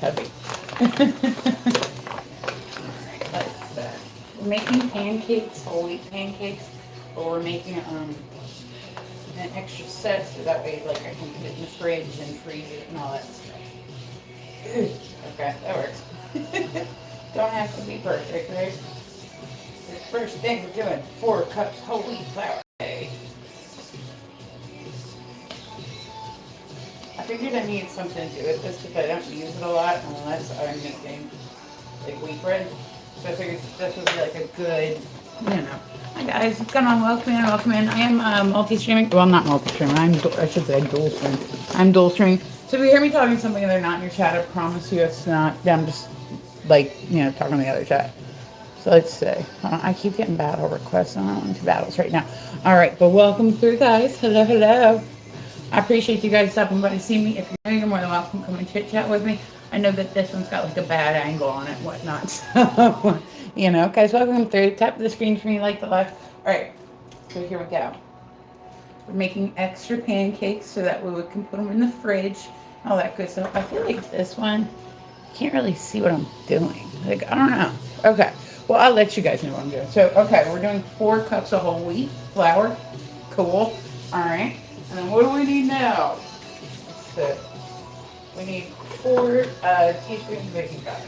heavy. We're making pancakes, whole wheat pancakes, but we're making an extra set so that way like I can put it in the fridge and freeze it and all that stuff. Okay, that works. Don't have to be perfect, right? The first thing we're doing, 4 cups whole wheat flour. Okay. I figured I need something to do with this because I don't use it a lot unless I'm making like wheat bread. So I figured this would be like a good, you know. Hi guys, what's going on? Welcome in, welcome in. I am multi-streaming. Well, not multi-streaming. I should say dual stream. I'm dual streaming. So if you hear me talking to something and they're not in your chat, I promise you it's not. I'm just like, you know, talking to the other chat. So let's see. I keep getting battle requests. I don't want to battles right now. All right, but welcome through, guys. Hello, hello. I appreciate you guys stopping by to see me. If you're new, you're more than welcome. Come and chit chat with me. I know that this one's got like a bad angle on it and whatnot. So, you know, guys, welcome through. Tap the screen for me like the live. All right, so here we go. We're making extra pancakes so that way we can put them in the fridge. All that good stuff. I feel like this one, you can't really see what I'm doing. Like, I don't know. Okay, well, I'll let you guys know what I'm doing. So, okay, we're doing 4 cups of whole wheat flour. Cool. All right. And then what do we need now? So we need 4 teaspoons of baking powder.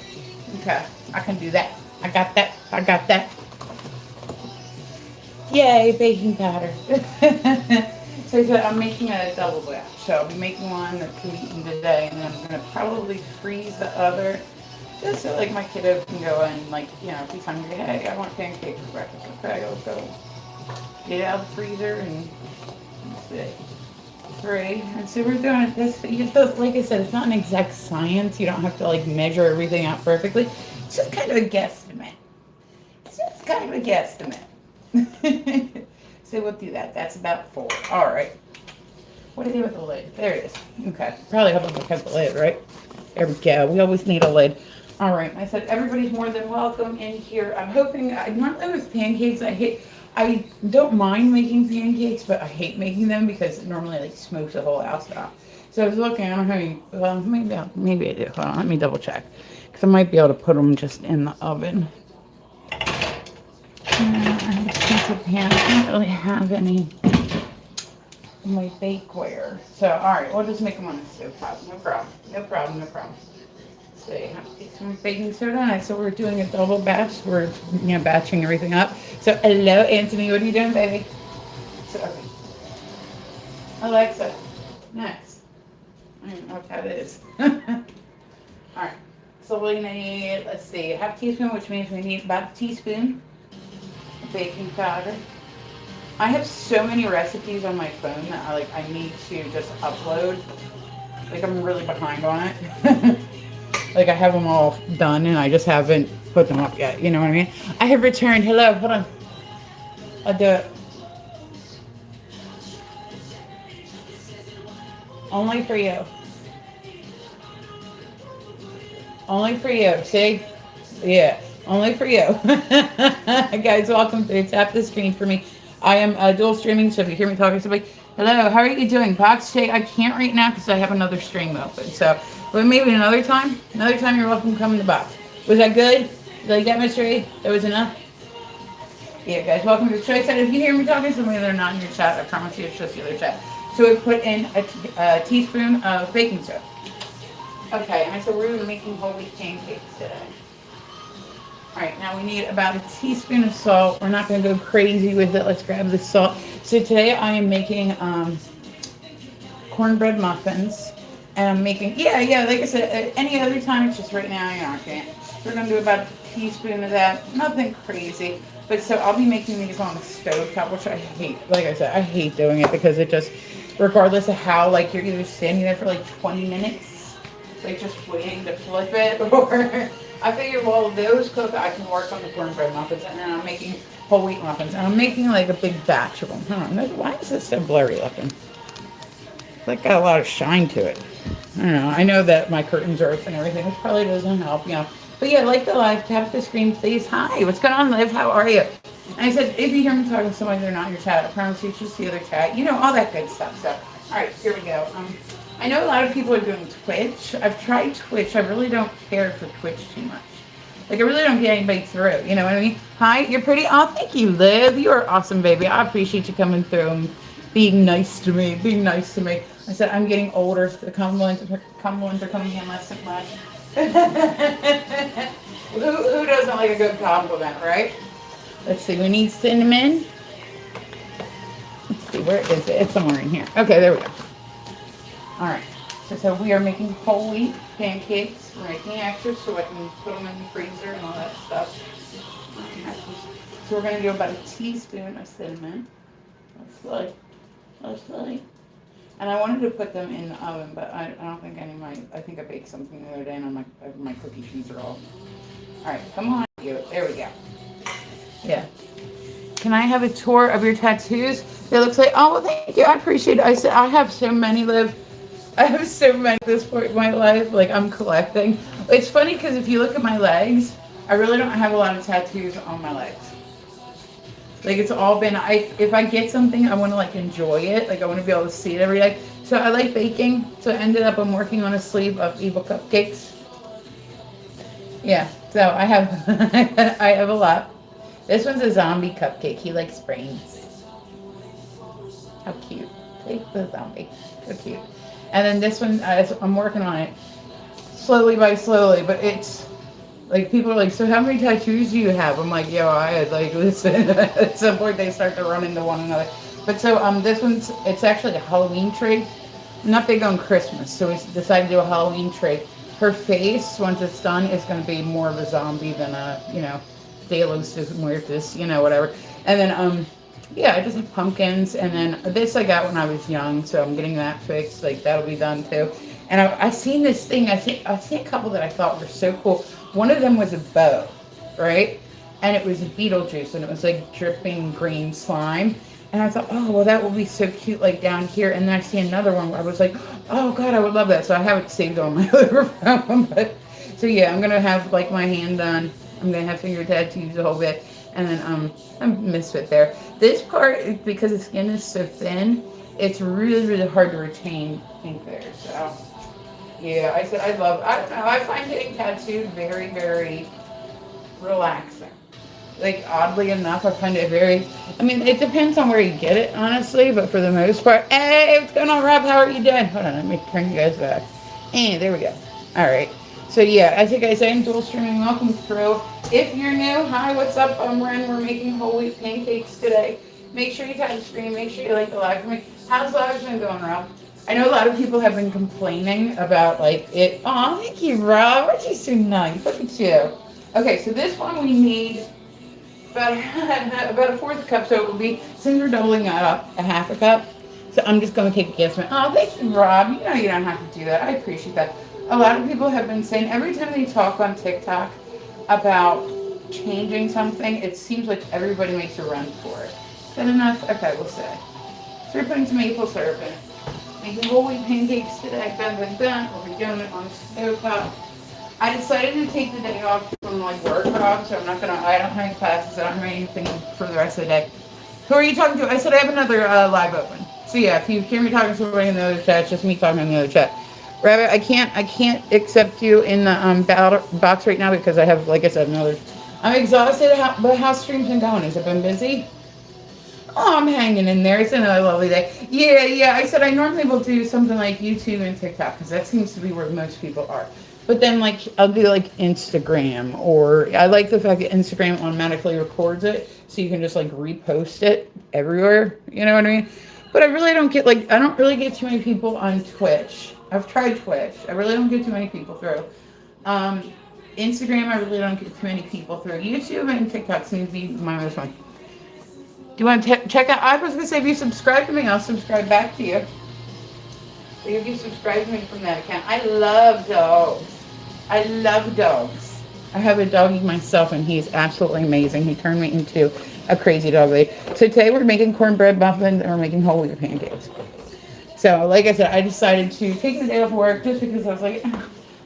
Okay, I can do that. I got that. I got that. Yay, baking powder. So I'm making a double batch. So I'll be making one that can be eaten today, and then I'm gonna probably freeze the other, just so like my kiddo can go and like, you know, if he's hungry, hey, I want pancakes for breakfast. Okay, let's go get it out of the freezer and let's see. 3. And so we're doing this, like I said, it's not an exact science. You don't have to like measure everything out perfectly. It's just kind of a guesstimate. It's just kind of a guesstimate. So we'll do that. That's about 4. All right. What do I do with the lid? There it is. Okay. Probably helping look at the lid, right? There we go. We always need a lid. All right. I said everybody's more than welcome in here. I'm hoping, normally with pancakes, I don't mind making pancakes, but I hate making them because it normally like smokes the whole house off. So I was looking, I don't know how maybe I do. Hold on, let me double check. Because I might be able to put them just in the oven. I have a piece of pan. I don't really have any in my bakeware. So, all right, we'll just make them on the stove top. No problem. No problem, no problem. So you have to take some baking soda. And so we're doing a double batch. We're, you know, batching everything up. So hello, Anthony. What are you doing, baby? So, okay. Alexa, next. I don't know what that is. All right. So we need, let's see, a half teaspoon, which means we need about a teaspoon of baking powder. I have so many recipes on my phone that I need to just upload. Like I'm really behind on it. Like I have them all done and I just haven't put them up yet. You know what I mean? I have returned. Hello, hold on. I'll do it. Only for you. Only for you. See? Yeah. Only for you. Guys, welcome to Tap the Screen for me. I am dual streaming, so if you hear me talking to somebody, hello, how are you doing? Box Jay, I can't right now because I have another stream open. So, but maybe another time. Another time you're welcome to come in the box. Was that good? Did I get mystery? That was enough? Yeah, guys, welcome to the show. I said if you hear me talking to somebody that are not in your chat, I promise you it's just the other chat. So we put in a teaspoon of baking soda. Okay, and I said we're making whole wheat pancakes today. All right, now we need about a teaspoon of salt. We're not going to go crazy with it. Let's grab the salt. So today I am making cornbread muffins. And I'm making, like I said, any other time, it's just right now, I can't. So we're going to do about a teaspoon of that. Nothing crazy. But so I'll be making these on the stove top, which I hate. Like I said, I hate doing it because it just, regardless of how, like you're either standing there for like 20 minutes, like just waiting to flip it, or I figured while those cook, I can work on the cornbread muffins, and then I'm making whole wheat muffins, and I'm making like a big batch of them. Why is this so blurry looking? It's like got a lot of shine to it. I don't know. I know that my curtains are open and everything, which probably doesn't help, you know. But yeah, like the live, tap the screen, please. Hi, what's going on, Liv? How are you? And I said, if you hear me talking to somebody, they're not in your chat. I promise you, it's just the other chat. You know, all that good stuff. So, all right, here we go. I know a lot of people are doing Twitch. I've tried Twitch. I really don't care for Twitch too much. Like, I really don't get anybody through. You know what I mean? Hi, you're pretty. Oh, thank you, Liv. You are awesome, baby. I appreciate you coming through and being nice to me. Being nice to me. I said, I'm getting older. The compliments are coming in less and less. Who doesn't like a good compliment, right? Let's see. We need cinnamon. Let's see. Where is it? It's somewhere in here. Okay, there we go. All right. So we are making whole wheat pancakes. We're making extras so I can put them in the freezer and all that stuff. So we're going to do about a teaspoon of cinnamon. That's like. And I wanted to put them in the oven, but I don't think I think I baked something the other day and my cookie sheets are all. All right, come on. There we go. Yeah. Can I have a tour of your tattoos? It looks like, oh, well, thank you. I appreciate it. I said, I have so many, Liv. I have so many at this point in my life. Like, I'm collecting. It's funny because if you look at my legs, I really don't have a lot of tattoos on my legs. Like, it's all been, if I get something, I want to, like, enjoy it. Like, I want to be able to see it every day. So I like baking. So I ended up, I'm working on a sleeve of evil cupcakes. Yeah. So I have, I have a lot. This one's a zombie cupcake. He likes brains. How cute. Take the zombie. So cute. And then this one, I'm working on it slowly by slowly, but it's like people are like, so how many tattoos do you have? I'm like, yo, I had like, listen, at some point they start to run into one another. But so this one's, it's actually a Halloween tree. I'm not big on Christmas, so we decided to do a Halloween tree. Her face, once it's done, is going to be more of a zombie than a, De Los Muertos, whatever. And then, yeah, I just have pumpkins, and then this I got when I was young, so I'm getting that fixed. Like, that'll be done too. And I seen this thing. I seen a couple that I thought were so cool. One of them was a bow, right? And it was Beetlejuice, and it was like dripping green slime. And I thought, oh, well, that will be so cute, like down here. And then I see another one where I was like, oh God, I would love that. So I have it saved on my other phone. But so yeah, I'm gonna have like my hand done. I'm gonna have finger tattoos a whole bit. And then I'm Misfit there. This part, because the skin is so thin, it's really, really hard to retain ink there. So, yeah, I don't know, I find getting tattooed very, very relaxing. Like, oddly enough, I find it it depends on where you get it, honestly, but for the most part, hey, what's going on, Rob? How are you doing? Hold on, let me turn you guys back. And there we go. All right. So yeah, as you guys say, I'm dual streaming. Welcome through. If you're new, hi, what's up? I'm Ren. We're making whole wheat pancakes today. Make sure you tap the screen. Make sure you like the live for me. How's live been going, Rob? I know a lot of people have been complaining about like it. Oh, thank you, Rob. Aren't you so nice? Look at you. Okay, so this one we need about a fourth cup. So it will be, since we're doubling that up, a half a cup. So I'm just going to take a guess. Oh, thank you, Rob. You know you don't have to do that. I appreciate that. A lot of people have been saying every time they talk on TikTok about changing something, it seems like everybody makes a run for it. Is that enough? Okay, we'll say. So we're putting some maple syrup in. Making whole wheat pancakes today. Dun, dun, dun. We'll be doing it on the stovetop. I decided to take the day off from like work, Rob, so I don't have any classes. I don't have anything for the rest of the day. Who are you talking to? I said I have another live open. So yeah, if you hear me talking to somebody in the other chat, it's just me talking in the other chat. Rabbit, I can't accept you in the box right now because I have, like I said, another. I'm exhausted. But how's streams been going? Has it been busy? Oh, I'm hanging in there. It's another lovely day. Yeah. I said I normally will do something like YouTube and TikTok because that seems to be where most people are. But then, like, I'll do like Instagram, or I like the fact that Instagram automatically records it, so you can just like repost it everywhere. You know what I mean? But I really don't get I don't really get too many people on Twitch. I've tried Twitch. I really don't get too many people through. Instagram, I really don't get too many people through. YouTube and TikTok seems to be my most fun. Do you want to check out? I was going to say, if you subscribe to me, I'll subscribe back to you. So if you subscribe to me from that account. I love dogs. I love dogs. I have a doggy myself, and he's absolutely amazing. He turned me into a crazy dog lady. So today we're making cornbread muffins, and we're making whole wheat pancakes. So, like I said, I decided to take the day off work just because I was like,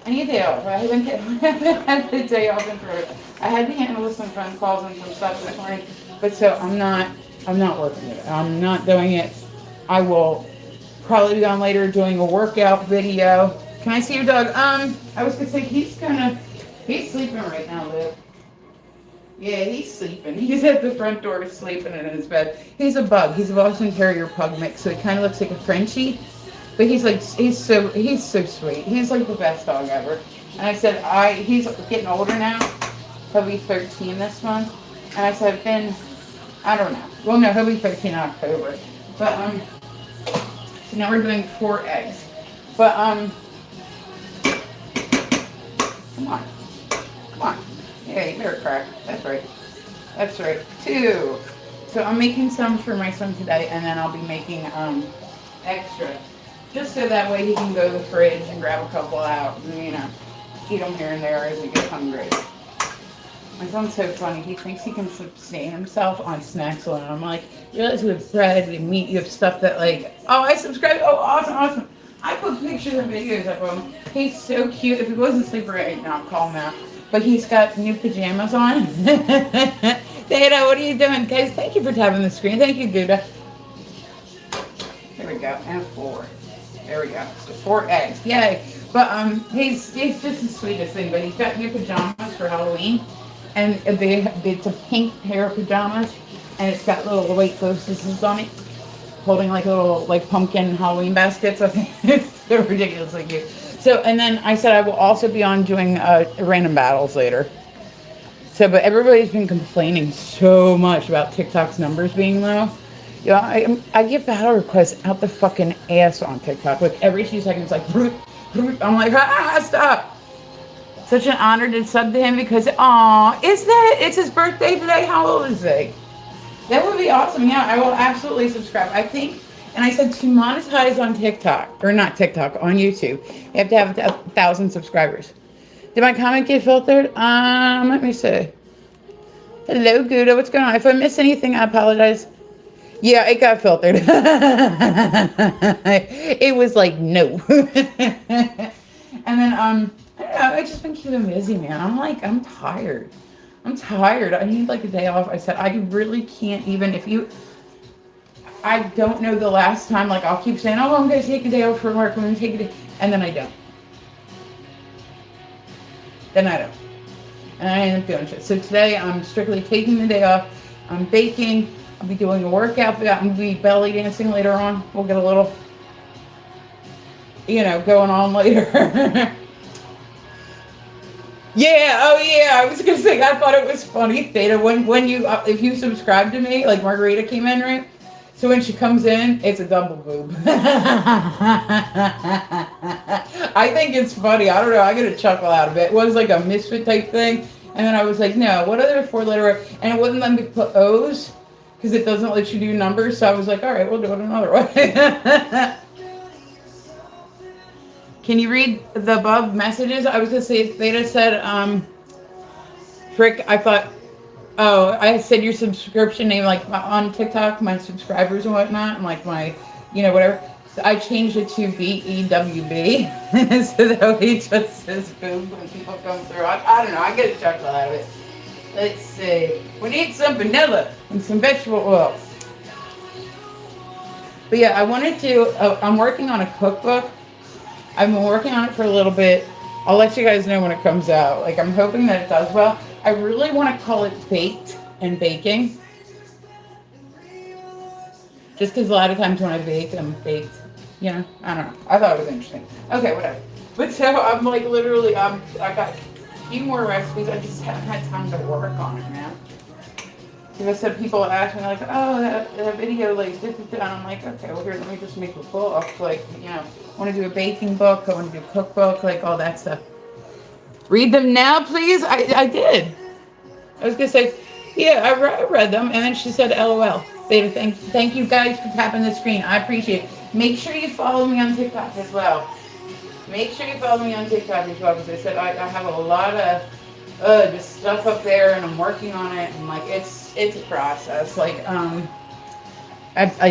I need a day off. I haven't had the day off in forever. I had to handle some phone calls and some stuff this morning, but so I'm not working it. I'm not doing it. I will Probably be on later doing a workout video. Can I see your dog? I was gonna say he's sleeping right now, Liv. Yeah, he's sleeping. He's at the front door sleeping in his bed. He's a bug. He's a Boston Terrier pug mix, so he kind of looks like a Frenchie. But he's so sweet. He's like the best dog ever. And I said he's getting older now. He'll be 13 this month. And I said I don't know. Well, no, he'll be 13 in October. But so now we're doing 4 eggs. But come on. Yeah, you better crack. That's right. 2. So I'm making some for my son today, and then I'll be making extra, just so that way he can go to the fridge and grab a couple out, and eat them here and there as he gets hungry. My son's so funny. He thinks he can sustain himself on snacks alone. I'm like, you realize with bread and meat, you have stuff that I subscribe. Oh, awesome. I put pictures and videos of him. He's so cute. If he wasn't sleeping right now, I'll call him out. But he's got new pajamas on. Data, what are you doing? Guys, thank you for tapping the screen. Thank you, Gouda. There we go. And 4. There we go. So 4 eggs. Yay. But he's just the sweetest thing. But he's got new pajamas for Halloween. And it's a pink pair of pajamas. And it's got little white ghostesses on it. Holding little pumpkin Halloween baskets. I think it's so ridiculously cute. So, and then I said I will also be on doing random battles later. So, but everybody's been complaining so much about TikTok's numbers being low. I get battle requests out the fucking ass on TikTok. Every few seconds, I'm like, stop. Such an honor to sub to him because, it's his birthday today. How old is he? That would be awesome. Yeah, I will absolutely subscribe. I think. And I said to monetize on TikTok, or not TikTok, on YouTube, you have to have 1,000 subscribers. Did my comment get filtered? Let me see. Hello, Gouda. What's going on? If I miss anything, I apologize. Yeah, it got filtered. It was like, no. And then, I don't know. I've just been keeping busy, man. I'm tired. I need a day off. I said, I really can't even, I don't know the last time, I'll keep saying, I'm going to take a day off from work, I'm going to take a day, and then I don't. And I end up doing shit. So today, I'm strictly taking the day off. I'm baking. I'll be doing a workout. I'm going to be belly dancing later on. We'll get a little, going on later. Yeah, I was going to say, I thought it was funny, Theta, when you, if you subscribe to me, Margarita came in, right? So when she comes in, it's a double boob. I think it's funny. I don't know. I get a chuckle out of it. It was a Misfit type thing. And then I was like, no, what other 4-letter word? And it wouldn't let me put O's because it doesn't let you do numbers. So I was like, all right, we'll do it another way. Can you read the above messages? I was going to say, Theta said, frick, I thought, I said your subscription name, on TikTok, my subscribers and whatnot, and my, whatever. So I changed it to BEWB, so that way it just says boom when people come through. I don't know, I get a chuckle out of it. Let's see. We need some vanilla and some vegetable oil. But yeah, I wanted to, I'm working on a cookbook. I've been working on it for a little bit. I'll let you guys know when it comes out. I'm hoping that it does well. I really want to call it baked and baking. Just because a lot of times when I bake, I'm baked. I don't know. I thought it was interesting. Okay, whatever. But so I'm literally, I got a few more recipes. I just haven't had time to work on it, man. Because I said people ask me that video, and I'm like, okay, well here, let me just make a book. I want to do a baking book. I want to do a cookbook, all that stuff. Read them now, please. I did. I was going to say, yeah, I read them. And then she said, LOL. Beta, thank you guys for tapping the screen. I appreciate it. Make sure you follow me on TikTok as well. Because I said I have a lot of just stuff up there, and I'm working on it. And it's a process. I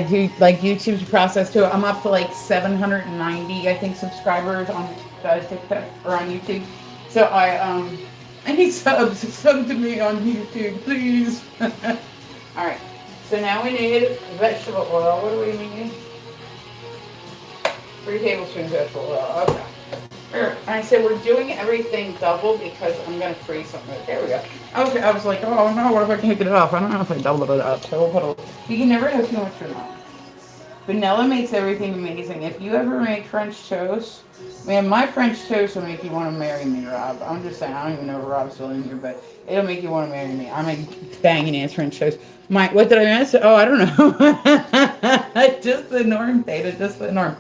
do YouTube's a process too. I'm up to 790, I think, subscribers on TikTok or on YouTube. So I need subs. Sub to me on YouTube, please. All right. So now we need vegetable oil. What do we need? 3 tablespoons of vegetable oil. Okay. And I said, we're doing everything double because I'm going to freeze some of it. There we go. I was like, oh no, what if I take it off? I don't know if I doubled it up. So we'll put a, you can never have too much vanilla. Vanilla makes everything amazing. If you ever make French toast, man, my French toast will make you want to marry me, Rob. I'm just saying, I don't even know if Rob's still in here, but it'll make you want to marry me. I make banging ass French toast. What did I miss? Oh, I don't know. Just the norm, Theta, just the norm.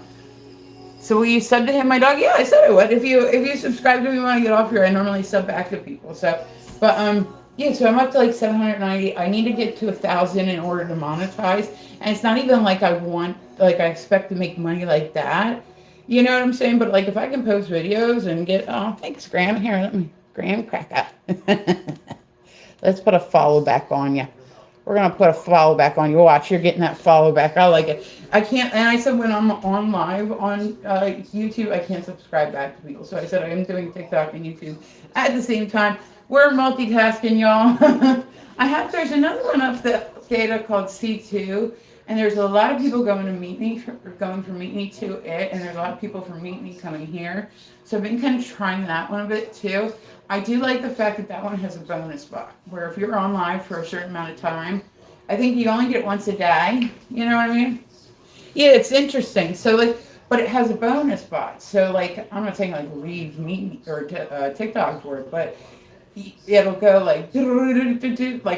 So will you sub to him, my dog? Yeah, I said I would. If you subscribe to me when I get off here, I normally sub back to people. So, but yeah. So I'm up to like 790. I need to get to 1,000 in order to monetize, and it's not even like I expect to make money like that. You know what I'm saying? But like if I can post videos and get thanks, Graham. Here, let me Graham cracker. Let's put a follow back on you. We're going to put a follow back on you. Watch, you're getting that follow back. I like it. I can't, and I said when I'm on live on YouTube, I can't subscribe back to people. So I said I am doing TikTok and YouTube at the same time. We're multitasking, y'all. There's another one up the data called C2, and there's a lot of people going from Meet Me to it, and there's a lot of people from Meet Me coming here. So I've been kind of trying that one a bit too. I do like the fact that one has a bonus bot, where if you're on live for a certain amount of time, I think you only get it once a day. You know what I mean? Yeah, it's interesting. So like, but it has a bonus bot. So like, I'm not saying like leave me or TikTok for it, but it'll go like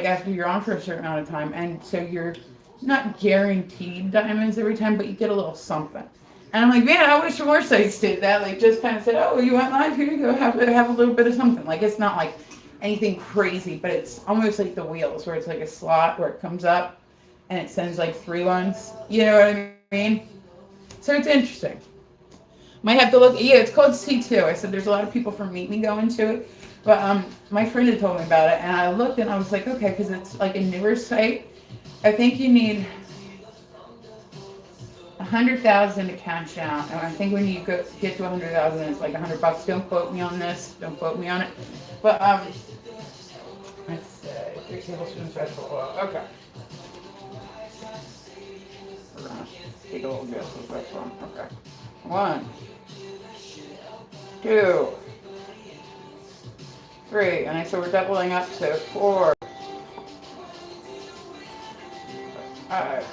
after you're on for a certain amount of time, and so you're not guaranteed diamonds every time, but you get a little something. And I'm like, man, I wish more sites did that. Like, just kind of said, oh, you went live, here you go, have a little bit of something. Like, it's not like anything crazy, but it's almost like the wheels, where it's like a slot where it comes up and it sends like 3 ones. You know what I mean? So it's interesting. Might have to look. Yeah, it's called C2. I said there's a lot of people from Meet Me going to it, but my friend had told me about it, and I looked and I was like, okay, because it's like a newer site. I think you need 100,000 to cash out, and I think when you get to 100,000, it's like $100. Don't quote me on this. Don't quote me on it. But let's say 3 tablespoons vegetable oil. Okay. We're gonna take a little guess with this one. Okay. 1, 2, 3, and I said we're doubling up to 4, 5,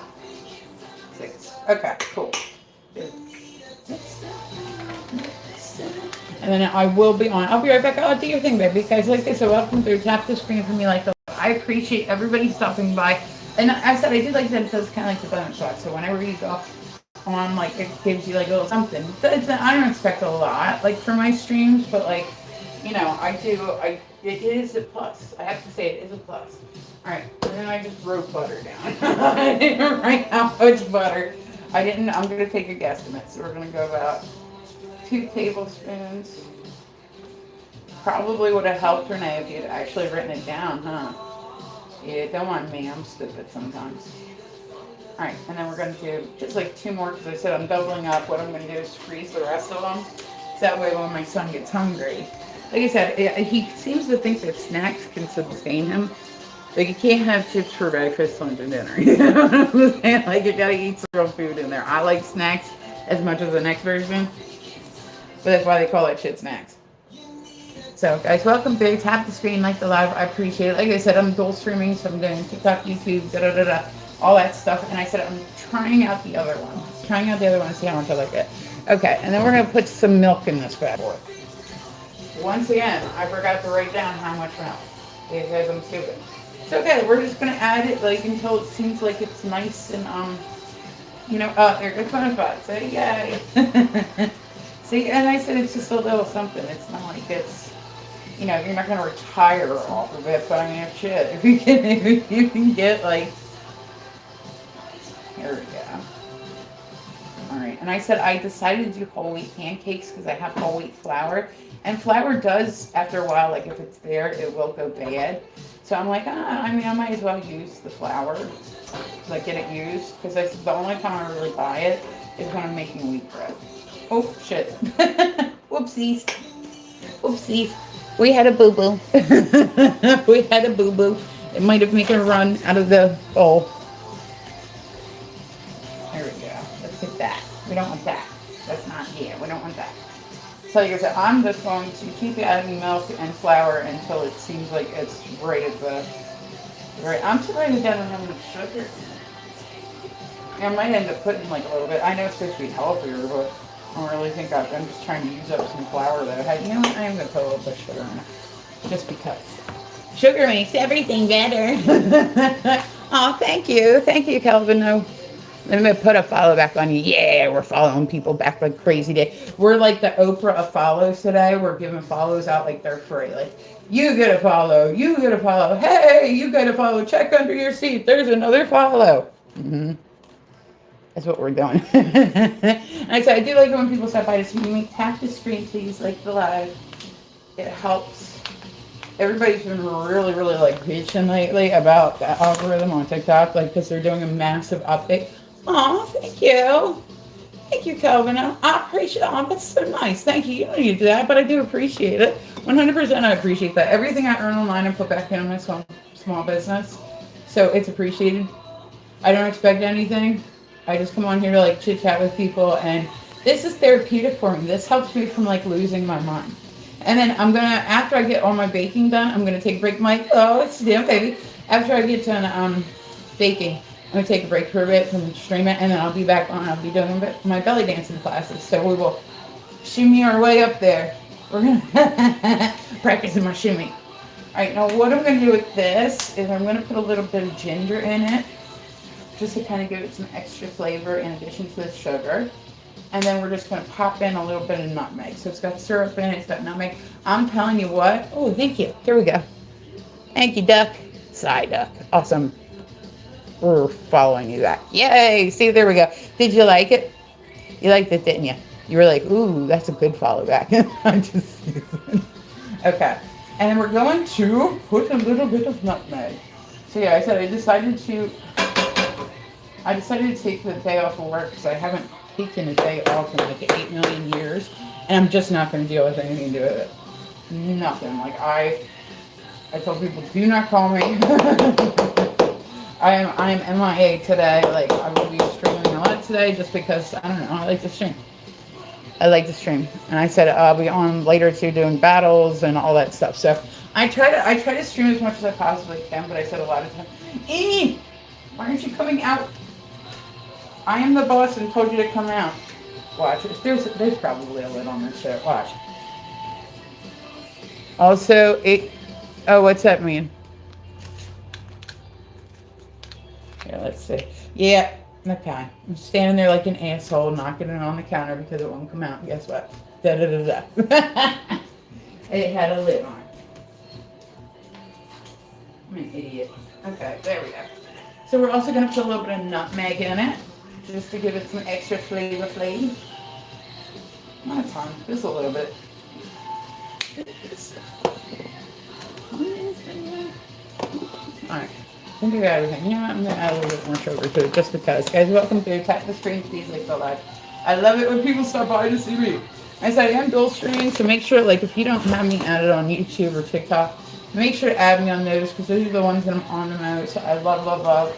6. Okay, cool. And then I will be on. I'll be right back. I'll do your thing, baby. Guys, like this. So welcome through. Tap the screen for me like the. I appreciate everybody stopping by. And I said I did like that. It does kind of like the bonus shot. So whenever you go on, like it gives you like a little something. I don't expect a lot, like for my streams, but like, you know, I do. It is a plus. I have to say it is a plus. All right, and then I just wrote butter down. I didn't write how much butter. I'm going to take a guesstimate. So we're going to go about 2 tablespoons. Probably would have helped Renee if you'd actually written it down, huh? Yeah, don't mind me. I'm stupid sometimes. All right, and then we're going to do just like 2 more because I said I'm doubling up. What I'm going to do is freeze the rest of them. So that way when my son gets hungry. Like I said, he seems to think that snacks can sustain him. Like, you can't have chips for breakfast, lunch, and dinner. You know what I'm saying? Like, you gotta eat some real food in there. I like snacks as much as the next version. But that's why they call it shit snacks. So, guys, welcome through. Tap the screen, like the live. I appreciate it. Like I said, I'm dual streaming, so I'm doing TikTok, YouTube, all that stuff. And I said I'm trying out the other one. Trying out the other one to see how much I like it. Okay, and then we're going to put some milk in this bad boy. Once again, I forgot to write down how much milk. Because I'm stupid. It's okay, we're just gonna add it like until it seems like it's nice and you know, there goes my spot. So yay. See, and I said it's just a little something. It's not like it's, you know, you're not gonna retire off of it, but I mean, shit, if you can get like, here we go. All right, and I said I decided to do whole wheat pancakes because I have whole wheat flour, and flour does after a while, like if it's there, it will go bad. So I'm like, I mean, I might as well use the flour, like get it used, because the only time I really buy it is when I'm making wheat bread. Oh, shit. Whoopsies. Whoopsies. We had a boo-boo. We had a boo-boo. It might have made a run out of the bowl. There we go. Let's get that. We don't want that. That's not So like I said, I'm just going to keep adding milk and flour until it seems like it's right at the right. I'm surprised it doesn't have enough sugar. I might end up putting like a little bit. I know it's supposed to be healthier, but I don't really think I'm just trying to use up some flour though. Hey, you know what? I am going to put a little bit of sugar in it. Just because. Sugar makes everything better. Oh, thank you. Thank you, Calvin. No. Let me put a follow back on you. Yeah, we're following people back like crazy today. We're like the Oprah of follows today. We're giving follows out like they're free. Like, you get a follow. You get a follow. Hey, you get a follow. Check under your seat. There's another follow. Mm-hmm. That's what we're doing. And I said, I do like it when people stop by to see me. Tap the screen, please, like the live. It helps. Everybody's been really, really like bitching lately about the algorithm on TikTok, like because they're doing a massive update. Oh, thank you. Thank you, Calvin. I appreciate it. Oh, that's so nice. Thank you. You don't need to do that, but I do appreciate it. 100% I appreciate that. Everything I earn online I put back into my small business. So it's appreciated. I don't expect anything. I just come on here to like chit chat with people, and this is therapeutic for me. This helps me from like losing my mind. And then I'm gonna, after I get all my baking done, I'm gonna take a break. Oh, it's damn baby. After I get done baking, I'm gonna take a break for a bit from streaming, and then I'll be back on. I'll be doing my belly dancing classes. So we will shimmy our way up there. We're gonna practicing my shimmy. All right, now what I'm gonna do with this is I'm gonna put a little bit of ginger in it, just to kind of give it some extra flavor in addition to the sugar. And then we're just going to pop in a little bit of nutmeg. So it's got syrup in it, it's got nutmeg. I'm telling you what. Oh, thank you. Here we go. Thank you, duck. Side duck. Awesome. We're following you back. Yay. See, there we go. Did you like it? You liked it, didn't you? You were like, ooh, that's a good follow back. I'm just okay. And then we're going to put a little bit of nutmeg. So yeah, I said I decided to take the day off of work because I haven't taken a day off in like 8 million years, and I'm just not going to deal with anything to do with it. Nothing. Like I told people, do not call me. I am MIA today. Like I will be streaming a lot today just because I don't know. I like to stream. And I said I'll be on later too doing battles and all that stuff. So I try to stream as much as I possibly can, but I said a lot of times, Amy, why aren't you coming out? I am the boss and told you to come out. Watch. There's probably a lid on this shit. Watch. Also, oh, what's that mean? Here, let's see. Yeah, okay. I'm standing there like an asshole, knocking it on the counter because it won't come out. Guess what? Da-da-da-da. It had a lid on it. I'm an idiot. Okay, there we go. So we're also going to put a little bit of nutmeg in it, just to give it some extra flavor. Not a ton, just a little bit. Alright, I think I got everything. You know what, I'm going to add a little bit more sugar to it, just because. Guys, welcome to Tap the Screen, please like the live. I love it when people stop by to see me. I said I am dual streaming, so make sure, like, if you don't have me added on YouTube or TikTok, make sure to add me on those, because those are the ones that I'm on the most. I love.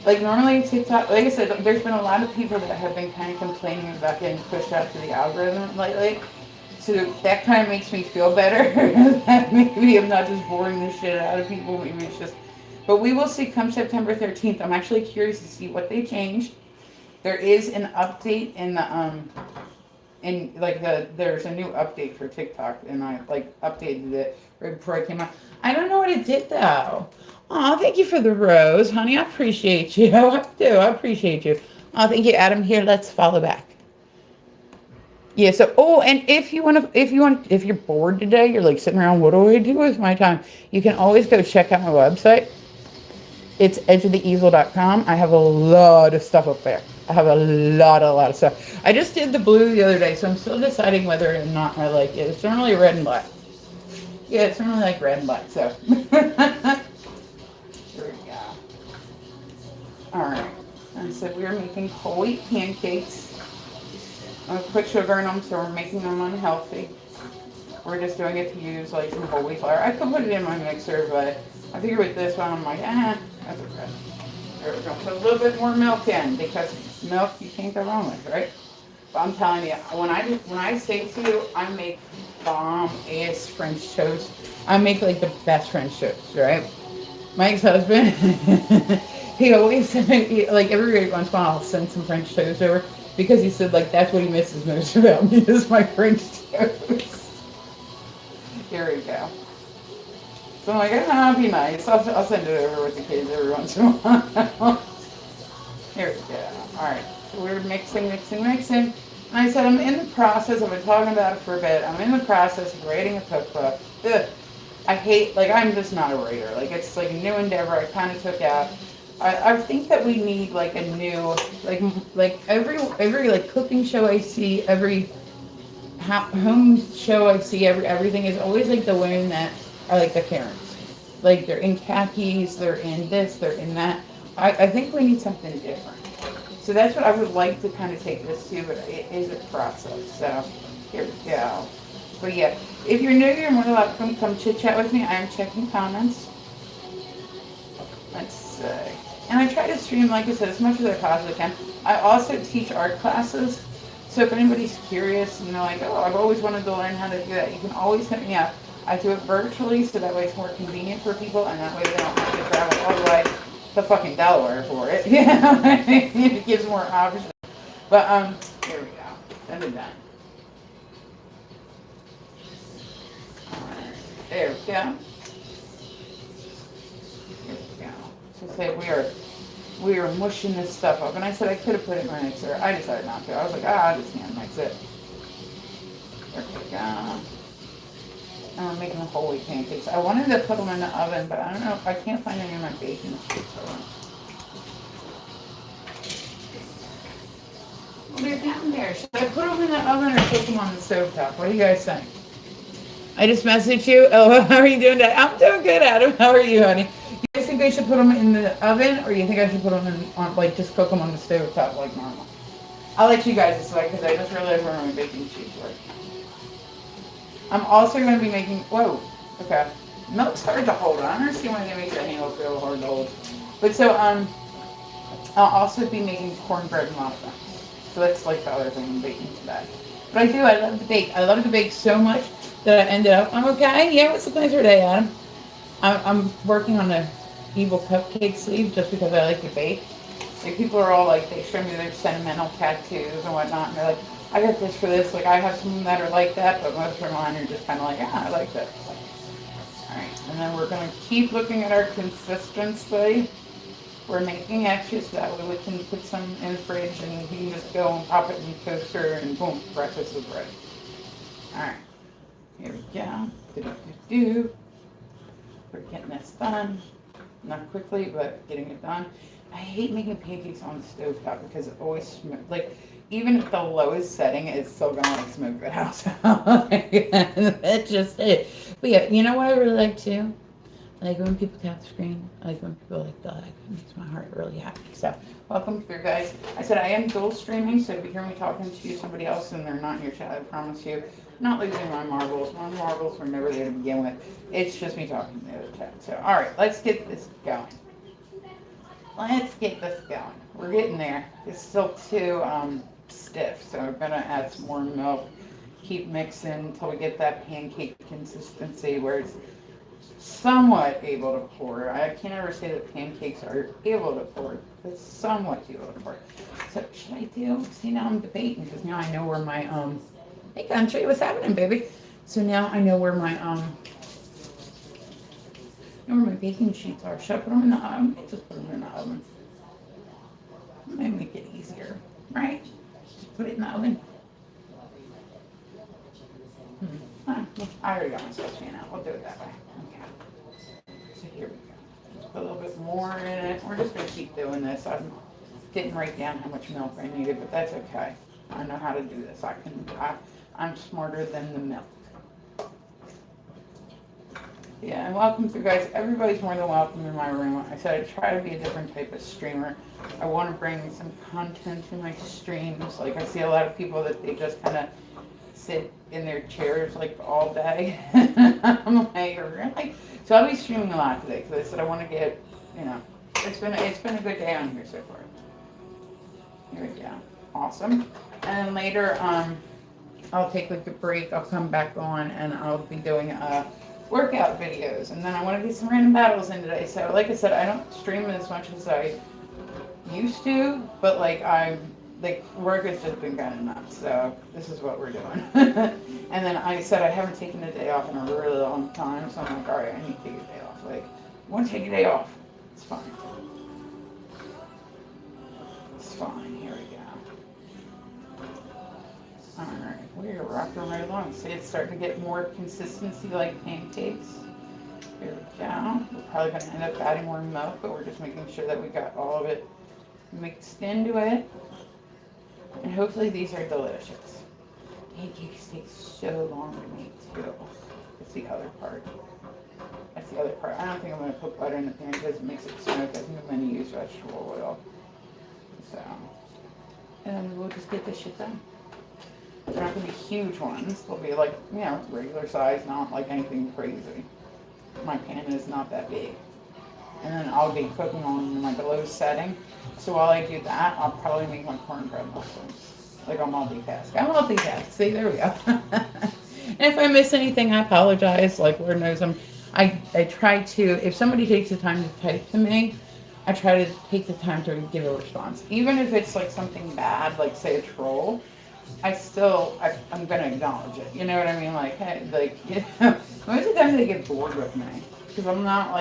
Like normally TikTok, like I said, there's been a lot of people that have been kind of complaining about getting pushed out to the algorithm lately. So that kind of makes me feel better. That maybe I'm not just boring the shit out of people. Maybe it's just, but we will see come September 13th. I'm actually curious to see what they changed. There is an update in the, there's a new update for TikTok, and I like updated it right before I came out. I don't know what it did though. Oh, thank you for the rose, honey. I appreciate you. I do. I appreciate you. Oh, thank you, Adam. Here, let's follow back. Yeah. So, and if you're bored today, you're like sitting around, what do I do with my time? You can always go check out my website. It's edgeoftheeasel.com. I have a lot of stuff up there. I have a lot of stuff. I just did the blue the other day, so I'm still deciding whether or not I like it. It's normally red and black. Yeah, it's normally like red and black, so. Alright, and so we are making whole wheat pancakes. I'm going to put sugar in them, so we're making them unhealthy. We're just doing it to use like some whole wheat flour. I could put it in my mixer, but I figure with this one, I'm like, that's okay. There we go. Put a little bit more milk in, because milk you can't go wrong with, right? But I'm telling you, when I say to you, I make bomb ass French toast. I make like the best French toast, right? My ex-husband, he always like every once in a while I'll send some French toast over because he said like that's what he misses most about me is my French toast. Here we go. So I'm like, ah, be nice. I'll send it over with the kids every once in a while. Here we go. All right. So we're mixing. And I said, I'm in the process, I've been talking about it for a bit. I'm in the process of writing a cookbook. Ugh. I hate, like, I'm just not a writer. Like, it's like a new endeavor I kind of took out. I think that we need, like, a new, like every like, cooking show I see, every home show I see, everything is always, like, the women that are, like, the Karens. Like, they're in khakis, they're in this, they're in that. I think we need something different. So that's what I would like to kind of take this to, but it is a process. So here we go. But yeah, if you're new, you're more than welcome. Come chit chat with me. I am checking comments. Let's see. And I try to stream, like I said, as much as I possibly can. I also teach art classes. So if anybody's curious, you know, like, oh, I've always wanted to learn how to do that, you can always hit me up. I do it virtually, so that way it's more convenient for people, and that way they don't have to travel all the way to fucking Delaware for it. Yeah, it gives more options. But here we go. Send it done. Alright, there we go. Here we go. So say we are mushing this stuff up, and I said I could have put it in my mixer. I decided not to. I was like, I'll just hand mix it. There we go. And we're making whole wheat pancakes. I wanted to put them in the oven, but I don't know if I can't find any of my baking sheets. Well, they're down there. Should I put them in the oven or cook them on the stovetop? What do you guys think? I just messaged you. Oh, how are you doing today? I'm doing good, Adam. How are you, honey? You guys think I should put them in the oven, or you think I should put them on, like, just cook them on the stovetop like normal? I'll let you guys decide, because I just realized where my baking sheets were. I'm also going to be making, whoa, okay. Milk's hard to hold. I don't understand why they make that handle feel hard to hold. But so, I'll also be making cornbread muffins. So that's like the other thing I'm baking today. But I love to bake. I love to bake so much that I ended up, I'm okay. Yeah, what's the plan for today, Adam? I'm working on the evil cupcake sleeve just because I like to bake. Like, people are all like, they show me their sentimental tattoos and whatnot, and they're like, I got this for this. Like, I have some that are like that, but most of mine are just kind of like, yeah, I like that. Alright, and then we're going to keep looking at our consistency. We're making extras so that way we can put some in the fridge and we can just go and pop it in the toaster and boom, breakfast is ready. Alright, here we go. Do-do-do-do. We're getting this done. Not quickly, but getting it done. I hate making pancakes on the stovetop because it always smokes. Like, even at the lowest setting, it's still gonna like smoke the house out. That's just it. But yeah, you know what I really like too? I like when people tap the screen. I like when people like that. It makes my heart really happy. So, welcome through, guys. I said I am dual streaming, so if you hear me talking to somebody else and they're not in your chat, I promise you, I'm not losing my marbles. My marbles were never there to begin with. It's just me talking to the other chat. So, all right, let's get this going. Let's get this going. We're getting there. It's still too stiff, so I'm gonna add some more milk. Keep mixing until we get that pancake consistency where it's somewhat able to pour. I can't ever say that pancakes are able to pour. It's somewhat able to pour. So should I do? See, now I'm debating because now I know where my hey country, what's happening, baby? So now I know where my baking sheets are. Should I put them in the oven? I just put them in the oven. Might make it easier, right? Just put it in the oven. I already got myself saying out. We'll do it that way. Okay. So here we go. Just put a little bit more in it. We're just going to keep doing this. I didn't write down how much milk I needed, but that's okay. I know how to do this. I'm smarter than the milk. Yeah, and welcome through, guys. Everybody's more than welcome in my room. I said I try to be a different type of streamer. I want to bring some content to my streams. Like, I see a lot of people that they just kind of sit in their chairs like all day. I'm like, really? So I'll be streaming a lot today because I said I want to get, you know, it's been a good day on here so far. Here we go. Awesome. And then later, I'll take like a break. I'll come back on and I'll be doing workout videos. And then I want to get some random battles in today. So like I said, I don't stream as much as I used to, but like work has just been kind of nuts. So this is what we're doing. And then I said I haven't taken a day off in a really long time. So I'm like, all right, I need to take a day off. Like, I want to take a day off. It's fine. It's fine. Here we go. Alright, we're rocking right along. See, it's starting to get more consistency like pancakes. Here we go. We're probably going to end up adding more milk, but we're just making sure that we got all of it mixed into it. And hopefully these are delicious. Pancakes take so long to make too. That's the other part. That's the other part. I don't think I'm going to put butter in the pan because it makes it smoke. I think I'm going to use vegetable oil. So, and then we'll just get this shit done. They're not going to be huge ones. They'll be like, you know, regular size, not like anything crazy. My pan is not that big. And then I'll be cooking on like a low setting. So while I do that, I'll probably make my cornbread muffins. Like I'll multitask. I multitask. See, there we go. And if I miss anything, I apologize. Like Lord knows I try to, if somebody takes the time to type to me, I try to take the time to give a response. Even if it's like something bad, like say a troll, I'm going to acknowledge it. You know what I mean? Like, hey, like, you know, most of the time they get bored with me. Because I'm not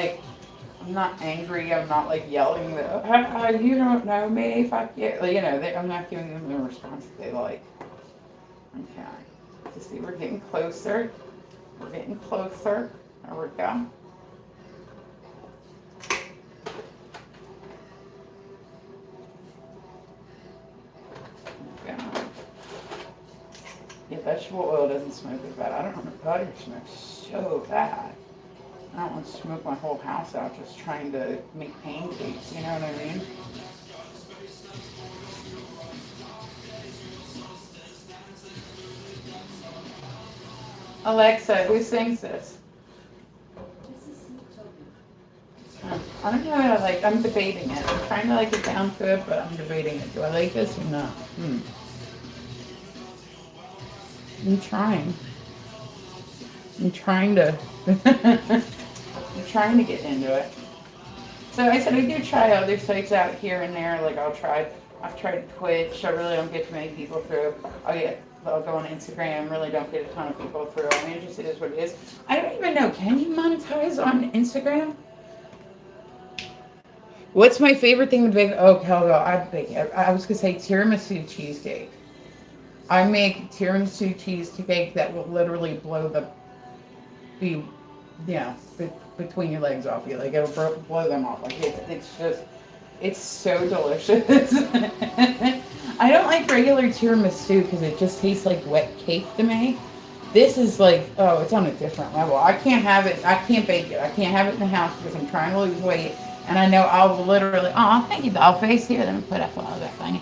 angry. I'm not like yelling, you don't know me, fuck you. Like, you know, I'm not giving them the response that they like. Okay. So see, we're getting closer. We're getting closer. There we go. Yeah, vegetable oil doesn't smoke as bad. I don't know, butter smokes so bad. I don't want to smoke my whole house out just trying to make pancakes, you know what I mean? Alexa, who sings this? I don't know what I like. I'm debating it. I'm trying to like it down to it, but I'm debating it. Do I like this or not? I'm trying. I'm trying to I'm trying to get into it. So I said I do try other sites out here and there. Like I've tried Twitch. I really don't get too many people through. I'll go on Instagram. Really don't get a ton of people through. I mean, it just is what it is. I don't even know. Can you monetize on Instagram? What's my favorite thing to bake? Oh, Kelgo, I was gonna say tiramisu cheesecake. I make tiramisu cheesecake that will literally blow between your legs off you. Like it'll blow them off. Like it's so delicious. I don't like regular tiramisu because it just tastes like wet cake to me. This is like, oh, it's on a different level. I can't bake it. I can't have it in the house because I'm trying to lose weight. And I know I'll literally, oh, thank you, doll face. Here, let me put that flower back on you.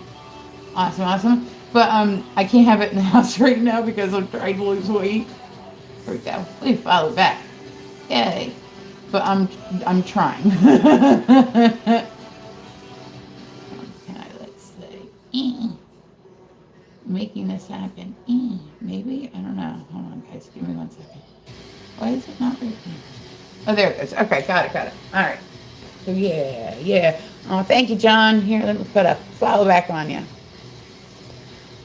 Awesome. But I can't have it in the house right now because I'm trying to lose weight. Here we go. We follow back. Yay. But I'm trying. Okay, let's see. Making this happen. Maybe? I don't know. Hold on, guys. Give me 1 second. Why is it not working? Oh, there it goes. Okay, got it. All right. So, yeah. Oh, thank you, John. Here, let me put a follow back on you.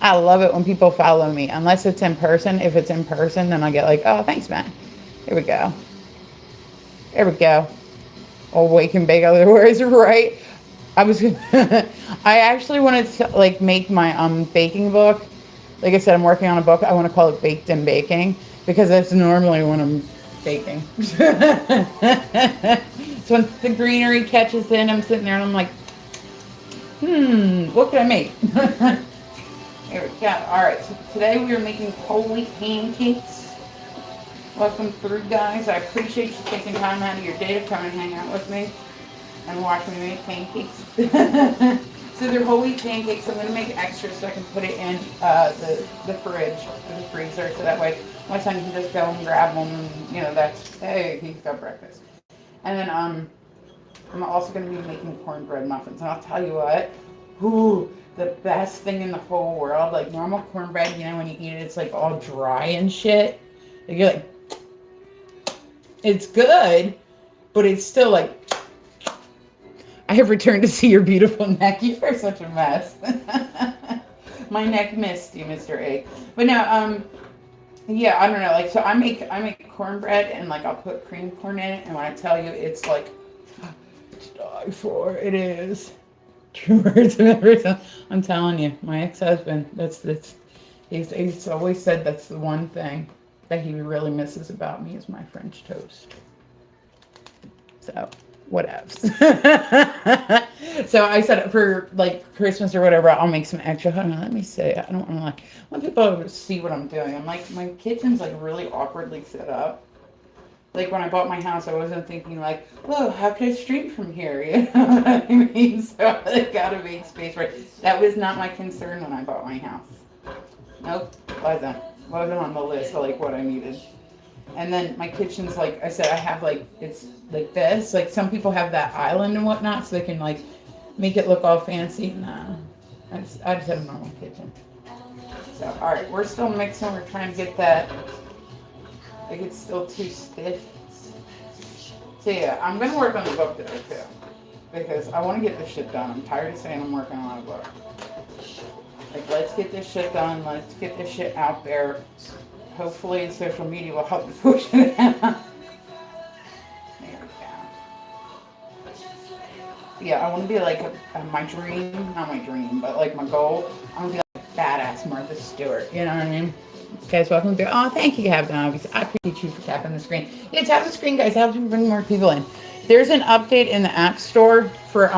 I love it when people follow me, unless it's in person. If it's in person, then I get like, oh, thanks, man. Here we go. Oh, wake and bake other words, right? I actually wanted to like make my baking book. Like I said, I'm working on a book. I want to call it Baked and Baking because that's normally when I'm baking. So once the greenery catches in, I'm sitting there and I'm like, what can I make? Here we go. All right, so today we are making whole wheat pancakes. Welcome through, guys. I appreciate you taking time out of your day to come and hang out with me and watch me make pancakes. So they're whole wheat pancakes. I'm going to make extra so I can put it in the fridge or the freezer, so that way my son can just go and grab them. And, you know, hey, he's got breakfast. And then I'm also going to be making cornbread muffins. And I'll tell you what, Ooh, the best thing in the whole world. Like normal cornbread, you know, when you eat it, it's like all dry and shit. Like you're like, it's good, but it's still like, I have returned to see your beautiful neck. You are such a mess. My neck missed you, Mr. A. But no, yeah, I don't know. Like, so I make cornbread and like I'll put cream corn in it, and when I tell you, it's like to die for. It is. True words of everything. I'm telling you, my ex-husband. That's. He's always said that's the one thing that he really misses about me is my French toast. So, whatevs. So I said for like Christmas or whatever, I'll make some extra. Hold on, let me say. I don't want to like. I want people to see what I'm doing. I'm like my kitchen's like really awkwardly set up. Like when I bought my house, I wasn't thinking like, "Whoa, how can I stream from here?" You know what I mean? So I gotta make space for it. That was not my concern when I bought my house. Nope, wasn't on the list of like what I needed. And then my kitchen's like I said, I have like it's like this. Like some people have that island and whatnot, so they can like make it look all fancy. No, I just have a normal kitchen. So all right, we're still mixing. We're trying to get that. Like it's still too stiff. So yeah, I'm gonna work on the book today too, because I want to get this shit done. I'm tired of saying I'm working on a book. Like let's get this shit done. Let's get this shit out there. Hopefully social media will help me push it out. There we go. Yeah, I want to be like my dream, not my dream, but like my goal. I want to be like badass Martha Stewart. You know what I mean? Guys, welcome to. Oh, thank you, Captain Obvious. I appreciate you for tapping the screen. Yeah, tap the screen, guys. Help me bring more people in. There's an update in the App Store for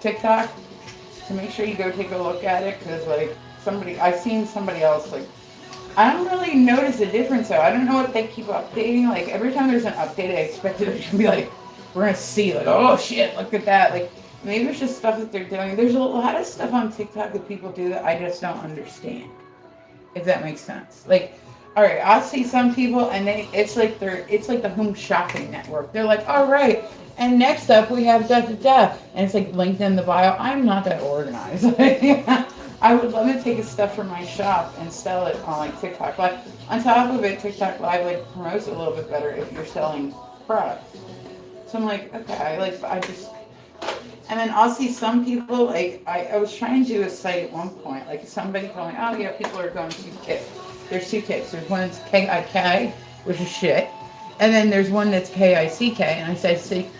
TikTok, so make sure you go take a look at it because like I've seen somebody else like. I don't really notice a difference though. I don't know what they keep updating. Like every time there's an update, I expect it to be like, we're gonna see like, oh shit, look at that. Like maybe it's just stuff that they're doing. There's a lot of stuff on TikTok that people do that I just don't understand. If that makes sense. Like, all right, I'll see some people and it's like the home shopping network. They're like, all right, and next up we have da da da, and it's like linked in the bio. I'm not that organized. I would love to take a stuff from my shop and sell it on like TikTok Live. On top of it, TikTok Live like promotes it a little bit better if you're selling products. So I'm like, okay, and then I'll see some people like I was trying to do a site at one point. Like somebody told me, oh yeah, people are going to Kick. There's two Kicks. There's one that's KIK, which is shit, and then there's one that's KICK. And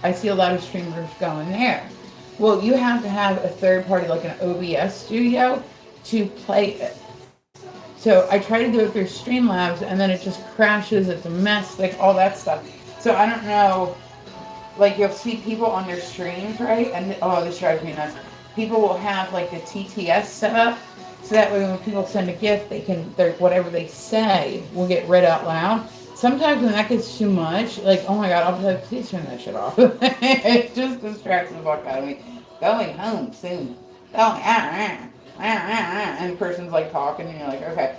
I see a lot of streamers going there. Well, you have to have a third party like an OBS studio to play it. So I try to do it through Streamlabs, and then it just crashes. It's a mess, like all that stuff. So I don't know. Like you'll see people on their streams, right? And oh, this drives me nuts. People will have like the TTS set up, so that way when people send a gift, whatever they say will get read out loud. Sometimes when that gets too much, like oh my god, I'll be like, please turn that shit off. It just distracts the fuck out of me. Going home soon. And the person's like talking, and you're like, okay.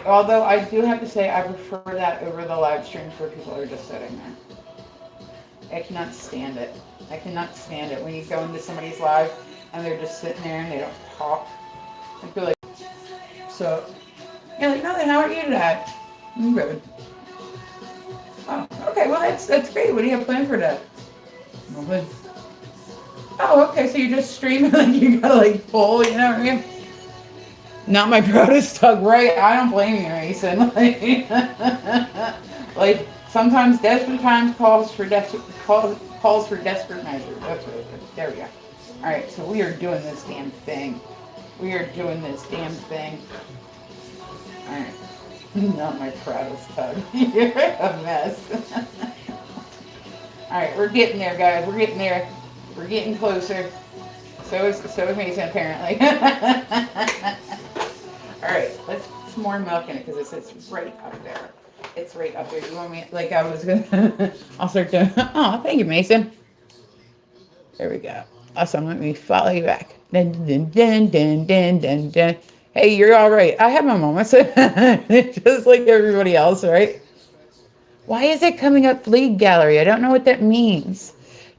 Although I do have to say, I prefer that over the live streams where people are just sitting there. I cannot stand it. I cannot stand it when you go into somebody's live and they're just sitting there and they don't talk. I feel like, so, you're like, nothing, how are you today? I'm good. Oh, okay, well that's great. What do you have planned for today? Nothing. Oh, okay, so you're just streaming like you gotta like pull, you know what I mean? Not my proudest tug, right? I don't blame you, Mason. Like sometimes desperate times calls for desperate measures. That's what it is. There we go. All right, so we are doing this damn thing. All right. Not my proudest tug. You're a mess. All right, we're getting there, guys. We're getting there. We're getting closer. So is Mason, apparently. All right, let's put some more milk in it because it's right up there. It's right up there. You want me, like I was going to, I'll start doing, oh, thank you, Mason. There we go. Awesome, let me follow you back. Dun, dun, dun, dun, dun, dun, dun. Hey, you're all right. I have my moments. Just like everybody else, right? Why is it coming up League Gallery? I don't know what that means.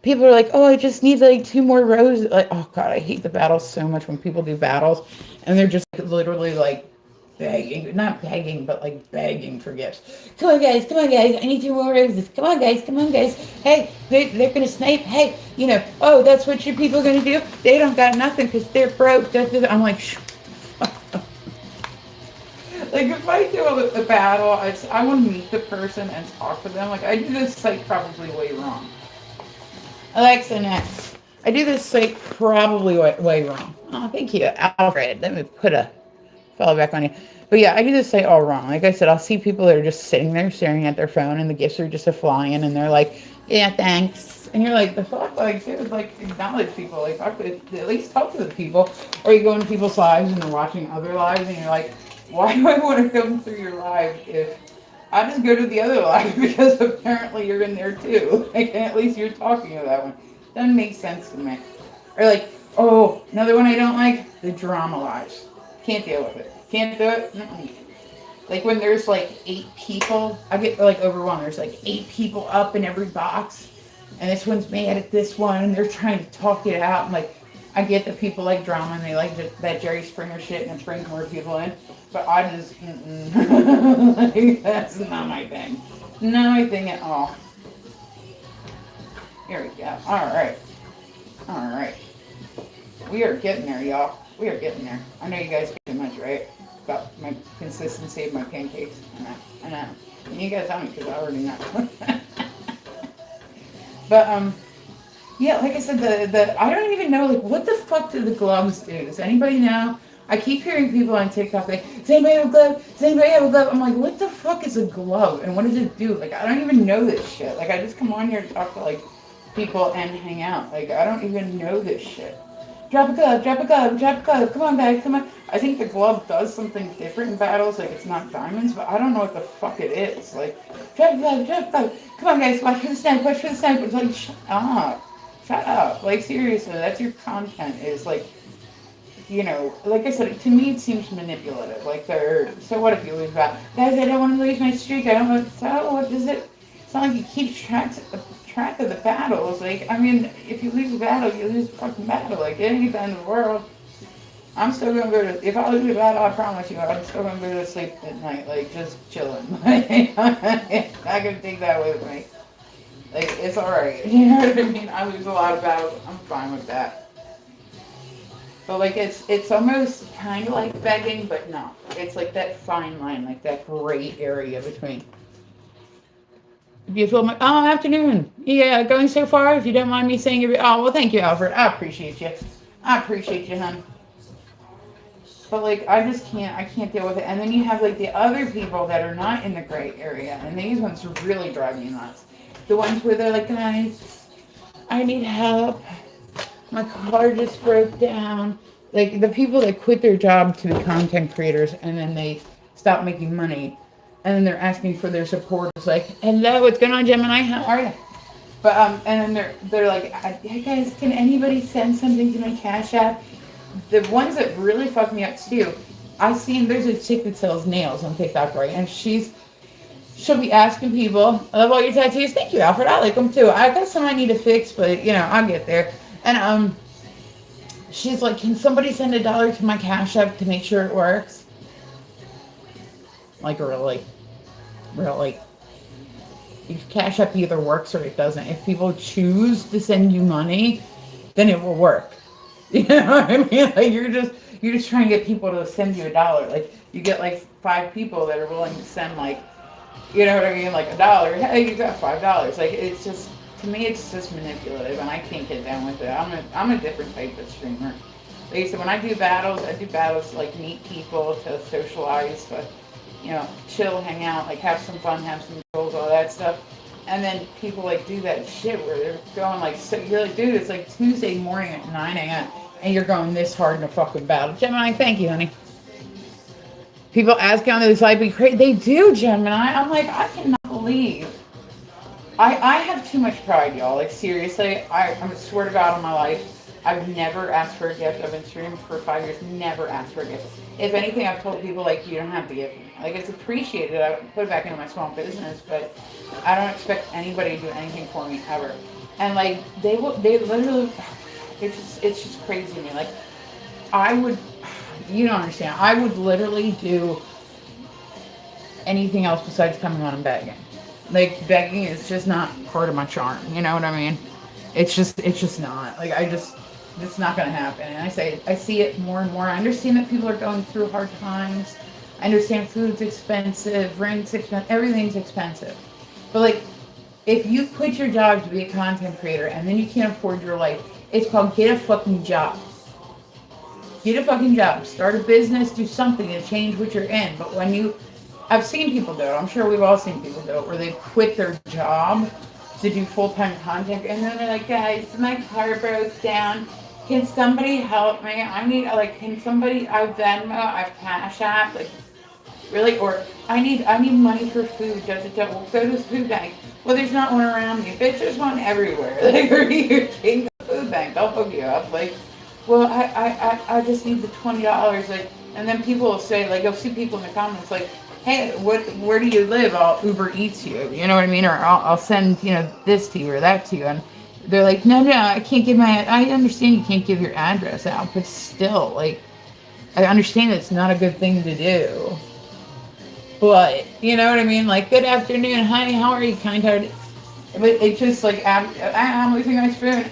people are like, oh, I just need like 2 more rows. Like, oh god, I hate the battles so much when people do battles and they're just like, literally like begging, not begging, but like begging for gifts. Come on guys, I need 2 more roses. Come on guys. Hey, they're gonna snipe. Hey, oh, that's what your people are gonna do. They don't got nothing because they're broke. I'm like, like if I do a battle, I want to meet the person and talk to them. Like I do this site probably way wrong. Alexa, next. I do this site probably way wrong. Oh, thank you, Alfred. Let me put a follow back on you. But yeah, I do this site all wrong. Like I said, I'll see people that are just sitting there staring at their phone and the gifts are just flying and they're like, yeah, thanks. And you're like, the fuck? Like, dude, like, acknowledge people. Like, at least talk to the people. Or you go into people's lives and they're watching other lives and you're like, why do I want to come through your live if I just go to the other live because apparently you're in there too. Like, at least you're talking to that one. Doesn't make sense to me. Or like, oh, another one I don't like, the drama lives. Can't deal with it. Can't do it. Mm-mm. Like when there's like 8 people, I get like overwhelmed. There's like 8 people up in every box, and this one's mad at this one, and they're trying to talk it out. And like, I get that people like drama and they like that Jerry Springer shit and it brings more people in, but I just, like, that's not my thing. Not my thing at all. Here we go. All right. All right. We are getting there, y'all. We are getting there. I know you guys get too much, right? About my consistency of my pancakes. I know. And you guys tell me because I already know. But yeah, like I said, the I don't even know, like, what the fuck do the gloves do? Does anybody know? I keep hearing people on TikTok like, does anybody have a glove? Does anybody have a glove? I'm like, what the fuck is a glove? And what does it do? Like, I don't even know this shit. Like, I just come on here to talk to, like, people and hang out. Like, I don't even know this shit. Drop a glove, drop a glove, drop a glove. Come on, guys, come on. I think the glove does something different in battles. Like, it's not diamonds, but I don't know what the fuck it is. Like, drop a glove, drop a glove. Come on, guys, watch for the snipe, watch for the snipe. It's like, shut up. Shut up. Like, seriously, that's your content is, like, like I said, to me it seems manipulative. Like, so what if you lose a battle? Guys, I don't want to lose my streak. I don't want to, so what does it? It's not like you keep track of the battles. Like, I mean, if you lose a battle, you lose a fucking battle. Like, it ain't the end of the world. I'm still going to go to, if I lose a battle, I promise you, I'm still going to go to sleep at night, like, just chilling. I'm not going to take that with me. Like, it's alright. You know what I mean? I lose a lot of battles. I'm fine with that. But, like, it's almost kind of like begging, but no. It's like that fine line, like that gray area between. Beautiful. Oh, afternoon. Yeah, going so far. If you don't mind me saying it. Oh, well, thank you, Alfred. I appreciate you. I appreciate you, hon. But, like, I can't deal with it. And then you have, like, the other people that are not in the gray area. And these ones really drive me nuts. The ones where they're like, guys, I need help. My car just broke down. Like, the people that quit their job to be content creators and then they stop making money. And then they're asking for their support. It's like, hello, what's going on, Gemini? How are you? But, and then they're like, hey, guys, can anybody send something to my Cash App? The ones that really fuck me up, too, there's a chick that sells nails on TikTok, right? And she'll be asking people, I love all your tattoos. Thank you, Alfred. I like them, too. I got some I need to fix, but, I'll get there. And, she's like, can somebody send $1 to my Cash App to make sure it works? Like, really? Really? If Cash App either works or it doesn't. If people choose to send you money, then it will work. You know what I mean? Like, you're just trying to get people to send you $1. Like, you get like 5 people that are willing to send, like, you know what I mean? Like $1. Hey, you got $5. Like, it's just, to me, it's just manipulative, and I can't get down with it. I'm a different type of streamer. Like I said, when I do battles to, like, meet people, to socialize, to, chill, hang out, like, have some fun, have some goals, all that stuff. And then people, like, do that shit where they're going, like, so you're like, dude, it's like Tuesday morning at 9 a.m. and you're going this hard in a fucking battle. Gemini, thank you, honey. People ask on this live, be crazy. They do, Gemini. I'm like, I cannot believe. I have too much pride, y'all. Like, seriously, I swear to God on my life, I've never asked for a gift. I've been streaming for 5 years, never asked for a gift. If anything, I've told people, like, you don't have to give me. Like, it's appreciated. I put it back into my small business, but I don't expect anybody to do anything for me ever. And like they literally, it's just crazy to me. Like I would, you don't understand. I would literally do anything else besides coming on and begging. Like begging is just not part of my charm. You know what I mean? It's just not. Like it's not gonna happen. And I see it more and more. I understand that people are going through hard times. I understand food's expensive, rent's expensive, everything's expensive. But like, if you quit your job to be a content creator and then you can't afford your life, it's called get a fucking job. Get a fucking job. Start a business. Do something to change what you're in. But when you, I've seen people do it. I'm sure we've all seen people do it where they quit their job to do full-time content, and then they're like, guys, my car broke down. Can somebody help me? I need like, can somebody? I've Venmo, I've Cash App, like really, or I need money for food. Does it? We'll go to the food bank. Well, there's not one around me. Bitch, there's one everywhere. Like, are you taking the food bank? I'll hook you up. Like, well, I just need the $20. Like, and then people will say, like, you'll see people in the comments like, hey, where do you live? I'll Uber Eats you. You know what I mean? Or I'll send, this to you or that to you. And they're like, no, I can't give I understand you can't give your address out, but still, like, I understand it's not a good thing to do. But, you know what I mean? Like, good afternoon. Hi, how are you, kind-hearted? But it's just like, I'm losing my spoon.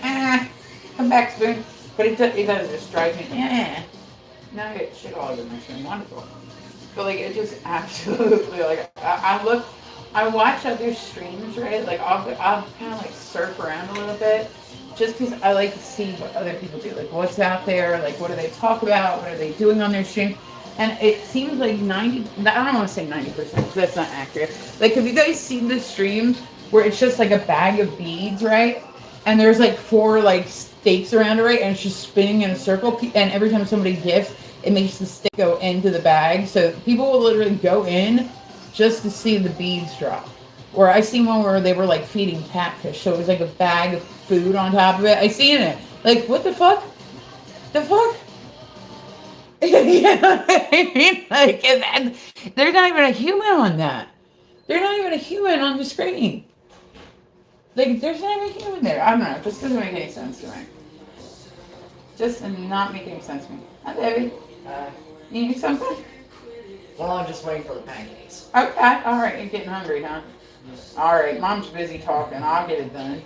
Come back, spoon. But it does just drive me. Now I get shit all over my spoon. Wonderful. But like, it just absolutely, like, I watch other streams, right? Like, I'll kind of like surf around a little bit just because I like to see what other people do. Like, what's out there? Like, what do they talk about? What are they doing on their stream? And it seems like 90, I don't want to say 90% because that's not accurate. Like, have you guys seen the streams where it's just like a bag of beads, right? And there's like 4 like stakes around it, right? And it's just spinning in a circle. And every time somebody gifts, it makes the stick go into the bag. So people will literally go in just to see the beads drop. Or I seen one where they were like feeding catfish. So it was like a bag of food on top of it. I seen it. Like, what the fuck? The fuck? You know what I mean? Like, and there's not even a human on that. There's not even a human on the screen. Like, there's not even a human there. I don't know. It just doesn't make any sense to me. Just not making sense to me. Hi, Debbie. You need something? Well, I'm just waiting for the pancakes. Okay. All right. You're getting hungry, huh? All right. Mom's busy talking. I'll get it done.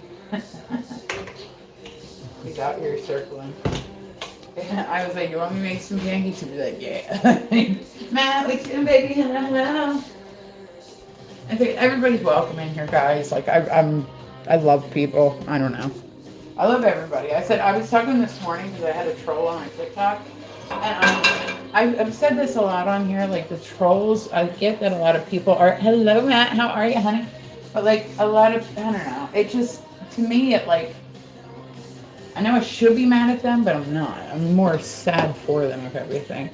He's out here circling. I was like, you want me to make some pancakes? He'd be like, yeah. Matt, we can, baby. Hello. I think everybody's welcome in here, guys. Like, I love people. I don't know. I love everybody. I was talking this morning because I had a troll on my TikTok. And I've said this a lot on here, like the trolls, I get that a lot of people are, hello Matt, how are you, honey? But like a lot of, I don't know, it just, to me, it like, I know I should be mad at them, but I'm not. I'm more sad for them of everything.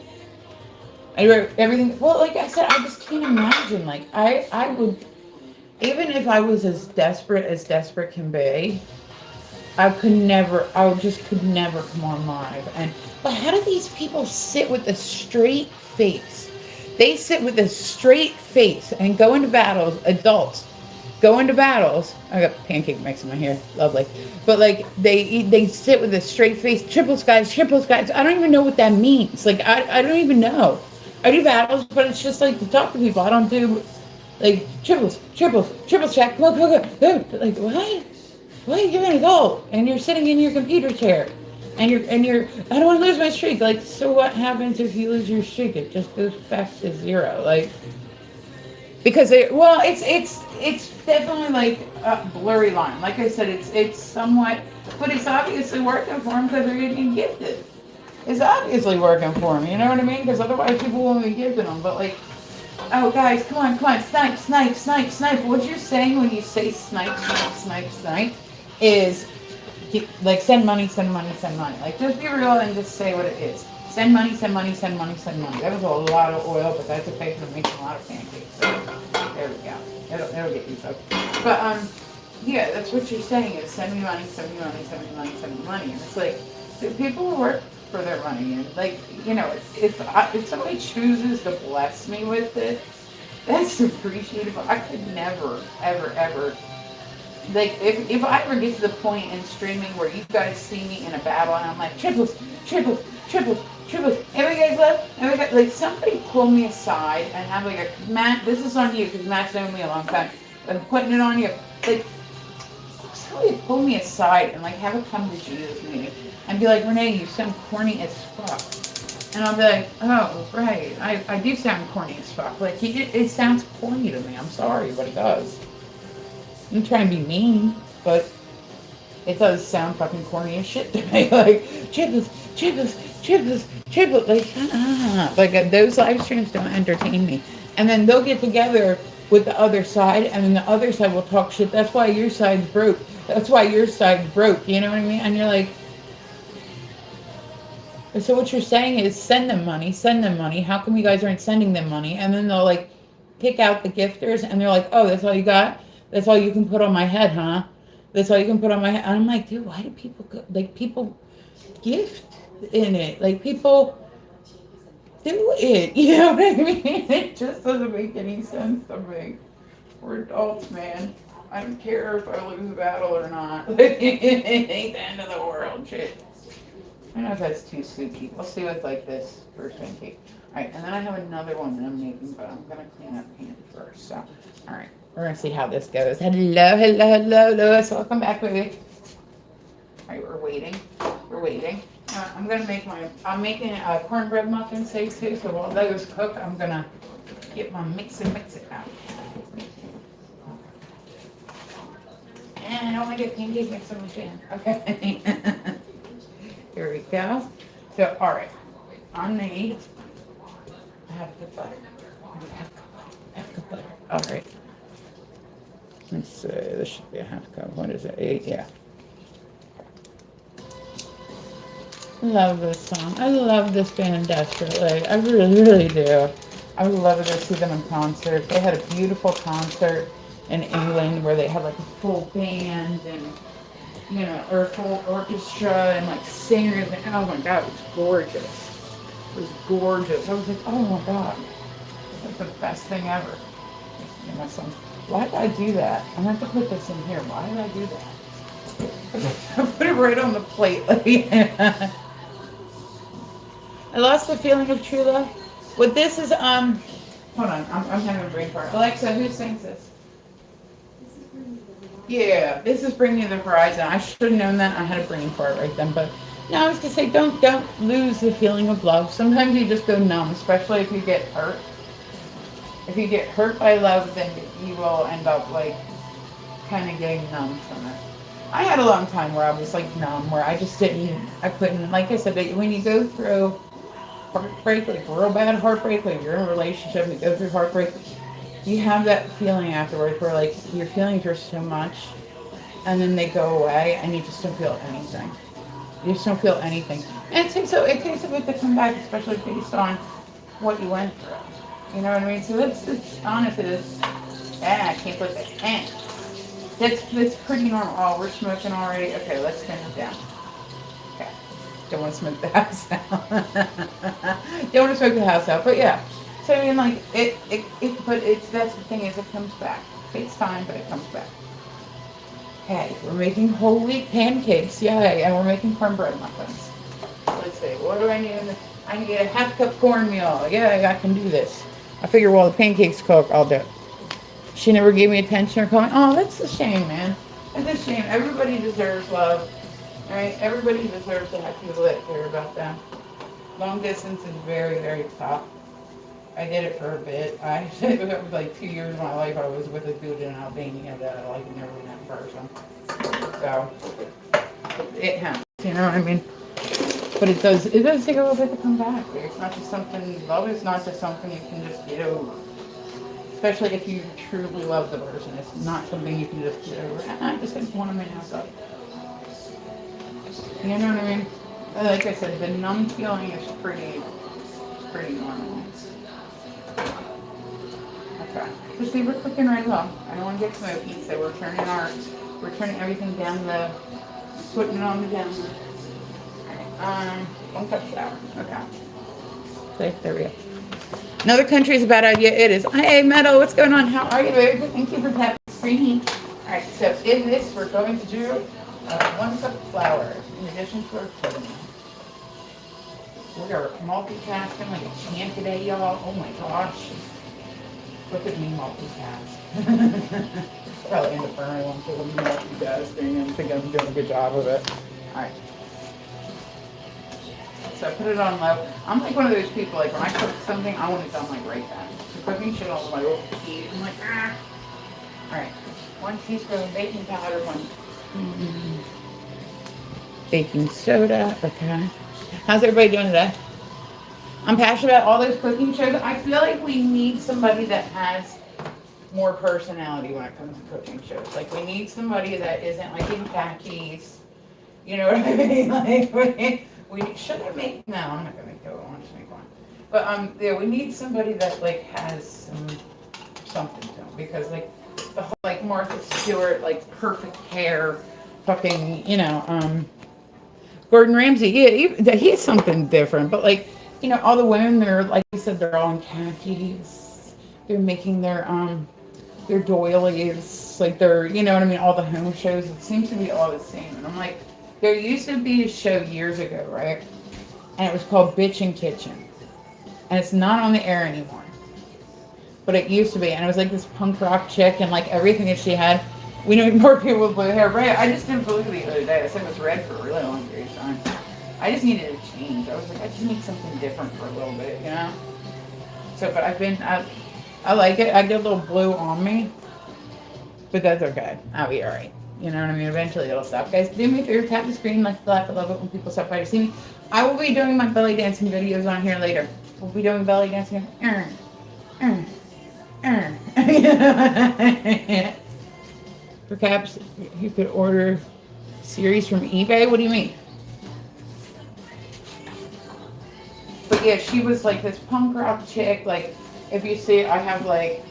Everything, well, like I said, I just can't imagine, like, I would, even if I was as desperate can be, I could never come on live. But how do these people sit with a straight face? They sit with a straight face and go into battles, adults, go into battles. I got pancake mix in my hair, lovely. But like, they sit with a straight face, triples guys. I don't even know what that means. Like, I don't even know. I do battles, but it's just like to talk to people. I don't do like triples check. Come on. Like, what? Why are you giving a goal? And you're sitting in your computer chair. And you're I don't want to lose my streak. Like, so what happens if you lose your streak? It just goes back to 0. Like, because it's definitely like a blurry line. Like I said, it's somewhat, but it's obviously working for them because they're getting gifted. It's obviously working for them, you know what I mean? Because otherwise people won't be gifting them. But like, oh guys, come on, snipe. What you're saying when you say snipe is like send money. Like, just be real and just say what it is. Send money. That was a lot of oil, but that's okay for making a lot of pancakes. So there we go. It'll get you so. But yeah, that's what you're saying is send me money. And it's like, people work for their money, and like, you know, if somebody chooses to bless me with it, that's appreciable. I could never, ever like if I ever get to the point in streaming where you guys see me in a battle and I'm like triples, triples, triples, triples, every guy's left, every guy, like somebody pull me aside and have like a Matt. This is on you because Matt's known me a long time. I'm putting it on you. Like somebody pull me aside and like have a come to Jesus meeting and be like, Renee, you sound corny as fuck. And I'll be like, oh, right. I do sound corny as fuck. Like, it sounds corny to me. I'm sorry, but it does. I'm trying to be mean, but it does sound fucking corny as shit to me. Like, chipples, chipples, chipples, chipples. Like, shut up. Like, those live streams don't entertain me. And then they'll get together with the other side, and then the other side will talk shit. That's why your side's broke. That's why your side's broke. You know what I mean? And you're like, so what you're saying is send them money, send them money. How come you guys aren't sending them money? And then they'll like pick out the gifters and they're like, oh, that's all you got? That's all you can put on my head, huh? That's all you can put on my head. And I'm like, dude, why do people go, like people gift in it? Like people do it. You know what I mean? It just doesn't make any sense to me. We're adults, man. I don't care if I lose a battle or not. It ain't the end of the world, shit. I don't know if that's too soupy. We'll see what's like this first pancake. Alright, and then I have another one that I'm making, but I'm gonna clean up pan first. So, alright, we're gonna see how this goes. Hello, hello, hello, Lewis. Welcome back, baby. Alright, we're waiting. We're waiting. I'm gonna make I'm making a cornbread muffin today too, so while those cook, I'm gonna get my mix it out. And I don't want to get pancake mix on my pan. Okay. Here we go. So, all right, I need half a cup butter. Half a cup butter. All right. Let's see. This should be a half cup. What is it? 8? Yeah. Love this song. I love this band desperately. I really, really do. I would love to see them in concert. They had a beautiful concert in England where they had like a full band and or a full orchestra and like singers and oh my god, it was gorgeous. It was gorgeous. I was like, oh my god, that's the best thing ever. And my son, why did I do that? I'm going to put this in here. Why did I do that? I put it right on the plate. I lost the feeling of true love. What this is, hold on, I'm having a brain fart. Alexa, who sings this? Yeah, this is Bring Me the Horizon. I should have known that. I had a brain fart right then. But no, I was going to say, don't lose the feeling of love. Sometimes you just go numb, especially if you get hurt. If you get hurt by love, then you will end up like kind of getting numb from it. I had a long time where I was like numb, where I couldn't, like I said, when you go through heartbreak, like real bad heartbreak, like you're in a relationship, you go through heartbreak, you have that feeling afterwards where like your feelings are so much and then they go away and you just don't feel anything. You just don't feel anything. And it takes a bit to come back, especially based on what you went through. You know what I mean? So it's honestly, I can't put that in. That's pretty normal. Oh, we're smoking already. Okay, let's turn it down. Okay. Don't want to smoke the house out. Don't want to smoke the house out, but yeah. So I mean, like that's the thing is, it comes back. It takes time, but it comes back. Okay, we're making whole wheat pancakes, yay, and we're making cornbread muffins. Let's see, what do I need? I need a half cup cornmeal. Yeah, I can do this. I figure while the pancakes cook, I'll do it. She never gave me attention or comment. Oh, that's a shame, man. That's a shame. Everybody deserves love. All right, everybody deserves to have people that care about them. Long distance is very, very tough. I did it for a bit. It was like 2 years of my life. I was with a dude in Albania that I like never met in person. So it happens, you know what I mean? But it does take a little bit to come back. It's not just something. Love is not just something you can just get over. Especially if you truly love the person, it's not something you can just get over. I just didn't want to make myself. You know what I mean? Like I said, the numb feeling is pretty normal. Okay. So see, we're cooking right along. I don't want to get smoky, so we're turning everything down putting it on the down low. Alright, 1 cup flour. Okay. See, there we go. Another country is a bad idea. It is. Hey, Meadow, what's going on? How are you, baby? Thank you for tapping the screen. Alright, so in this, we're going to do 1 cup of flour in addition to our pudding. We are multitasking like a champ today, y'all. Oh my gosh. Look at me multitask. Probably end up burning one because I'm multitasking and think I'm doing a good job of it. Alright. So I put it on low. I'm like one of those people, like when I cook something, I want it done like right then. So cooking shit on my little heat, I'm like, ah. Alright. 1 teaspoon of baking powder, 1 baking soda. Okay. How's everybody doing today? I'm passionate about all those cooking shows. I feel like we need somebody that has more personality when it comes to cooking shows. Like we need somebody that isn't like in khakis. You know what I mean? Like we should I make? No, I'm not gonna make that. I want to make one. But yeah, we need somebody that like has something to them because like the whole like Martha Stewart like perfect hair, fucking Gordon Ramsay. Yeah, he's something different. But like all the women that are like you said, they're all in khakis. They're making their doilies, like they're what I mean. All the home shows, it seems to be all the same. And I'm like. There used to be a show years ago, right? And it was called Bitchin' Kitchen. And it's not on the air anymore. But it used to be. And it was like this punk rock chick and like everything that she had. We know more people with blue hair. Right? I just didn't believe it the other day. I said it was red for a really long period of time. I just needed a change. I was like, I just need something different for a little bit, So, but I like it. I get a little blue on me. But that's okay. I'll be alright. You know what I mean? Eventually it'll stop. Guys, do me a favor, tap the screen, like the laugh. I love it when people stop by to see me. I will be doing my belly dancing videos on here later. We'll be doing belly dancing. Perhaps you could order series from eBay. What do you mean? But yeah, she was like this punk rock chick. Like, if you see, I have like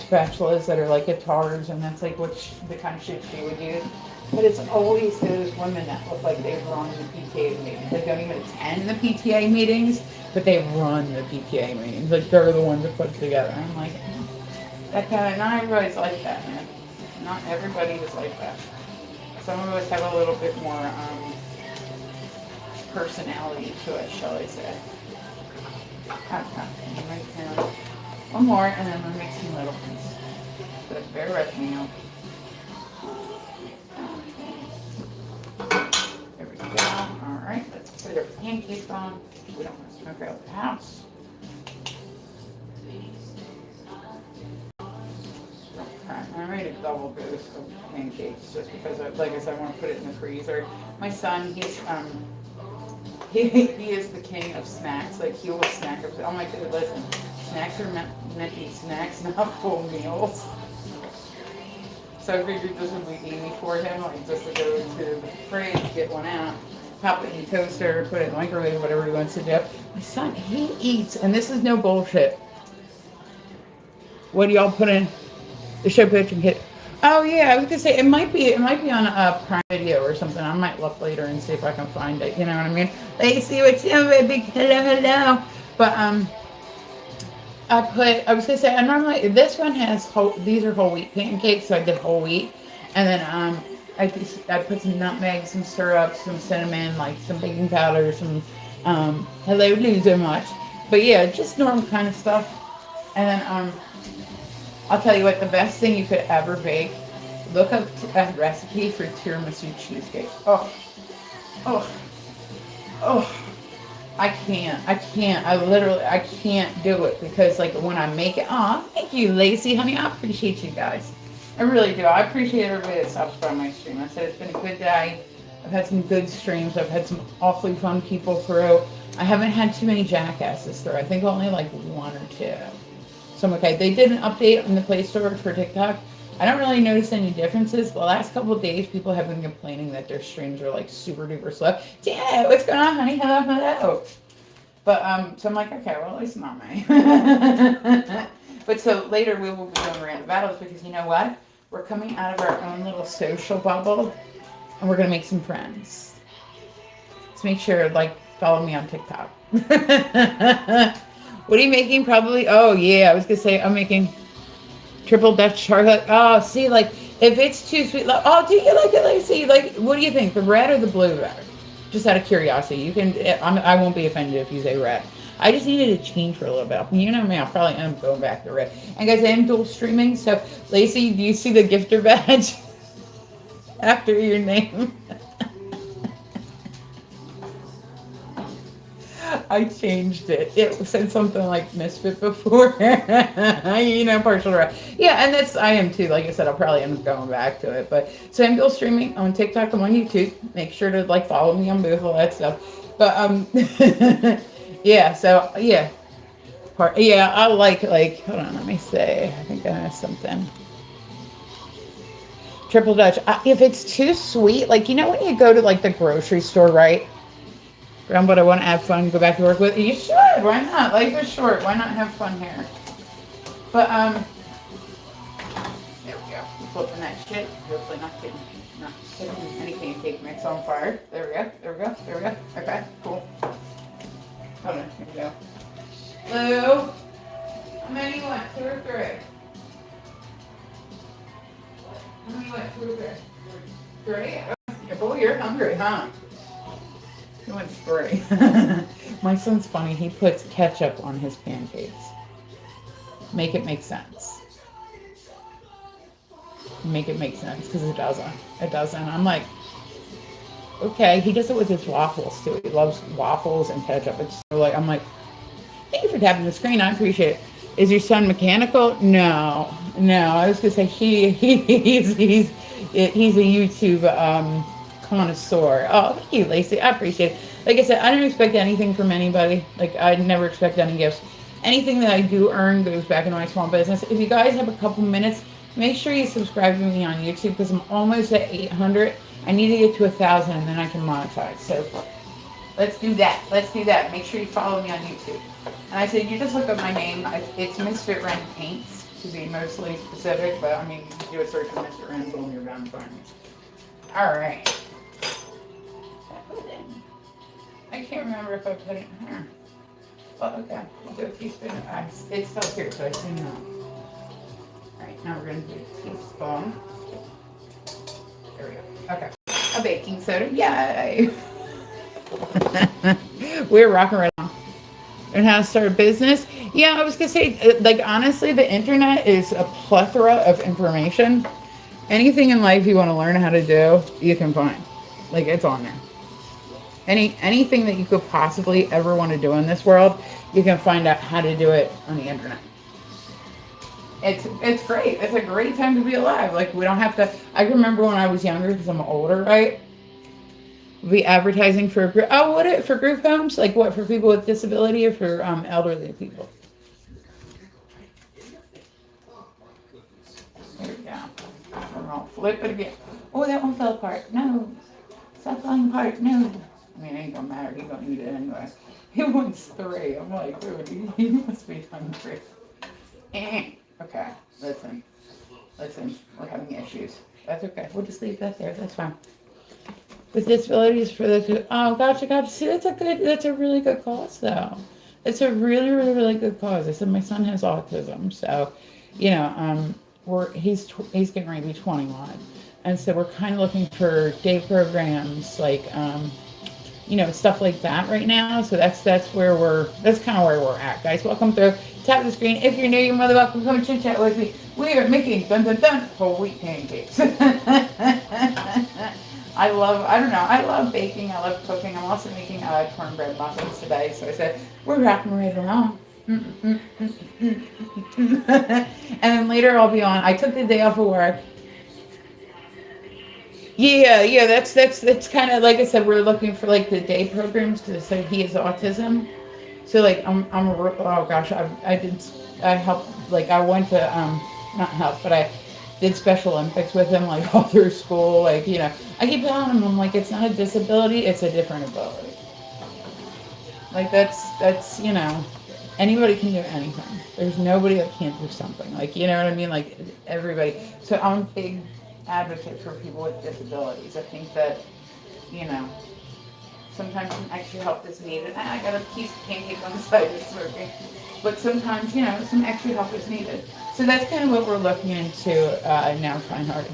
spatulas that are like guitars, and that's like the kind of shit she would use. But it's always those women that look like they run the PTA meetings. They don't even attend the PTA meetings, but they run the PTA meetings. Like they're the ones that put it together. I'm like, that kind of. Not everybody's like that, man. Not everybody is like that. Some of us have a little bit more personality to it, shall I say? Okay. One more, and then we'll make some little ones. So bear with me now. There we go. All right, let's put our pancakes on. We don't want to smoke out the house. Okay, I made a double dose of pancakes just because, like I said, I want to put it in the freezer. My son, he is the king of snacks. Like he will snack. I'm like, listen. Snacks are meant to be snacks, not full meals. So I figured this would be easy for him, like just to go into the fridge, get one out, pop it in the toaster, put it in the microwave, whatever he wants to do. My son, he eats, and this is no bullshit. What do y'all put in the show pitch and hit? Oh yeah, I was gonna say it might be on a Prime Video or something. I might look later and see if I can find it. You know what I mean? They see what's in it, big hello. But I was gonna say, I normally, this one has these are whole wheat pancakes, so I did whole wheat. And then I put some nutmeg, some syrup, some cinnamon, like some baking powder, some, hello, lose so much. But yeah, just normal kind of stuff. And then, I'll tell you what, the best thing you could ever bake, look up a recipe for tiramisu cheesecake. Oh. I can't do it because like when I make it, thank you, Lacey, honey, I appreciate you guys. I really do. I appreciate everybody that stops by my stream. I said it's been a good day. I've had some good streams. I've had some awfully fun people through. I haven't had too many jackasses through. I think only like 1 or 2. So I'm okay. They did an update on the Play Store for TikTok. I don't really notice any differences. The last couple of days, people have been complaining that their streams are like super duper slow. Yeah, what's going on, honey? Hello. But, so I'm like, okay, well, at least not me. But so later we will be doing random battles because you know what? We're coming out of our own little social bubble and we're going to make some friends. So make sure, like, follow me on TikTok. What are you making? Probably, oh yeah, I was going to say I'm making Triple Dutch chocolate. Oh, see, like, if it's too sweet, like, oh, do you like it, Lacey? Like, what do you think? The red or the blue better? Just out of curiosity. You can, I won't be offended if you say red. I just needed to change for a little bit. You know me, I'll probably end up going back to red. And guys, I am dual streaming, so Lacey, do you see the gifter badge after your name? I changed it. It said something like Misfit before. You know, partial red. Yeah, and that's, I am too. Like I said, I'll probably end up going back to it. But, so I'm dual streaming on TikTok, I'm on YouTube. Make sure to, like, follow me on both, all that stuff. But, yeah, so, yeah. Yeah, I like, hold on, let me say. I think I missed something. Triple Dutch. If it's too sweet, like, you know when you go to, like, the grocery store, right? But I want to have fun, go back to work with. You should. Why not? Life is short. Why not have fun here? But, there we go. Flipping that shit. Hopefully not getting any pancake mix on fire. There we go. There we go. There we go. Okay, cool. Hold on. Here we go. Lou, how many you want? 2 or 3? How many you want? 2 or 3? 3? Oh, you're hungry, huh? He went 3. My son's funny. He puts ketchup on his pancakes. Make it make sense. Make it make sense, because it doesn't. It doesn't. I'm like, okay. He does it with his waffles too. He loves waffles and ketchup. It's so like, I'm like, thank you for tapping the screen. I appreciate it. Is your son mechanical? No. I was gonna say he's a YouTube connoisseur. Oh, thank you, Lacey. I appreciate it. Like I said, I don't expect anything from anybody. Like, I never expect any gifts. Anything that I do earn goes back into my small business. If you guys have a couple minutes, make sure you subscribe to me on YouTube, because I'm almost at 800. I need to get to 1,000 and then I can monetize. So let's do that. Make sure you follow me on YouTube. And I said, you just look up my name. It's Misfit Ren Paints, to be mostly specific, but I mean, you can do a search for Misfit Ren, boom, you're bound to find me. All right. I can't remember if I put it in here. Oh, okay. We'll do a teaspoon of ice. It's still here, so I see now. Alright, now we're going to do a teaspoon. There we go. Okay. A baking soda. Yay! We're rocking right on. And how to start a business. Yeah, I was going to say, like, honestly, the internet is a plethora of information. Anything in life you want to learn how to do, you can find. Like, it's on there. Anything that you could possibly ever want to do in this world, you can find out how to do it on the internet. It's great. It's a great time to be alive. Like, we don't have to. I can remember when I was younger, because I'm older, right? Be advertising for a group. Oh, for group homes? Like what, for people with disability or for elderly people? There we go. I'll flip it again. Oh, that one fell apart. No. Stop falling apart. No. I mean, it ain't gonna matter. He's gonna eat it anyway. It wants 3. I'm like, dude, he must be hungry. Okay, listen. We're having issues. That's okay. We'll just leave that there. That's fine. With disabilities for the, oh, gotcha. See, that's a really good cause, though. It's a really, really, really good cause. I said my son has autism, so, you know, he's getting ready to be 21. And so we're kind of looking for day programs, like, you know, stuff like that right now. So that's kind of where we're at, guys. Welcome through. Tap the screen. If you're new, you're more than welcome to come and chit chat with me. We are making whole wheat pancakes. I love baking. I love cooking. I'm also making cornbread muffins today. So I said, we're rocking right along. And then later I'll be on. I took the day off of work. Yeah, that's kind of, like I said, we're looking for like the day programs, because I said he has autism. So like oh gosh, I helped, like I went to not help, but I did Special Olympics with him, like all through school. Like, you know, I keep telling him, I'm like, it's not a disability, it's a different ability. Like that's you know, anybody can do anything. There's nobody that can't do something. Like, you know what I mean? Like everybody. So I'm a big advocate for people with disabilities. I think that, you know, sometimes some extra help is needed. I got a piece of pancake on the side that's smoking. But sometimes, you know, some extra help is needed. So that's kind of what we're looking into now, trying hard.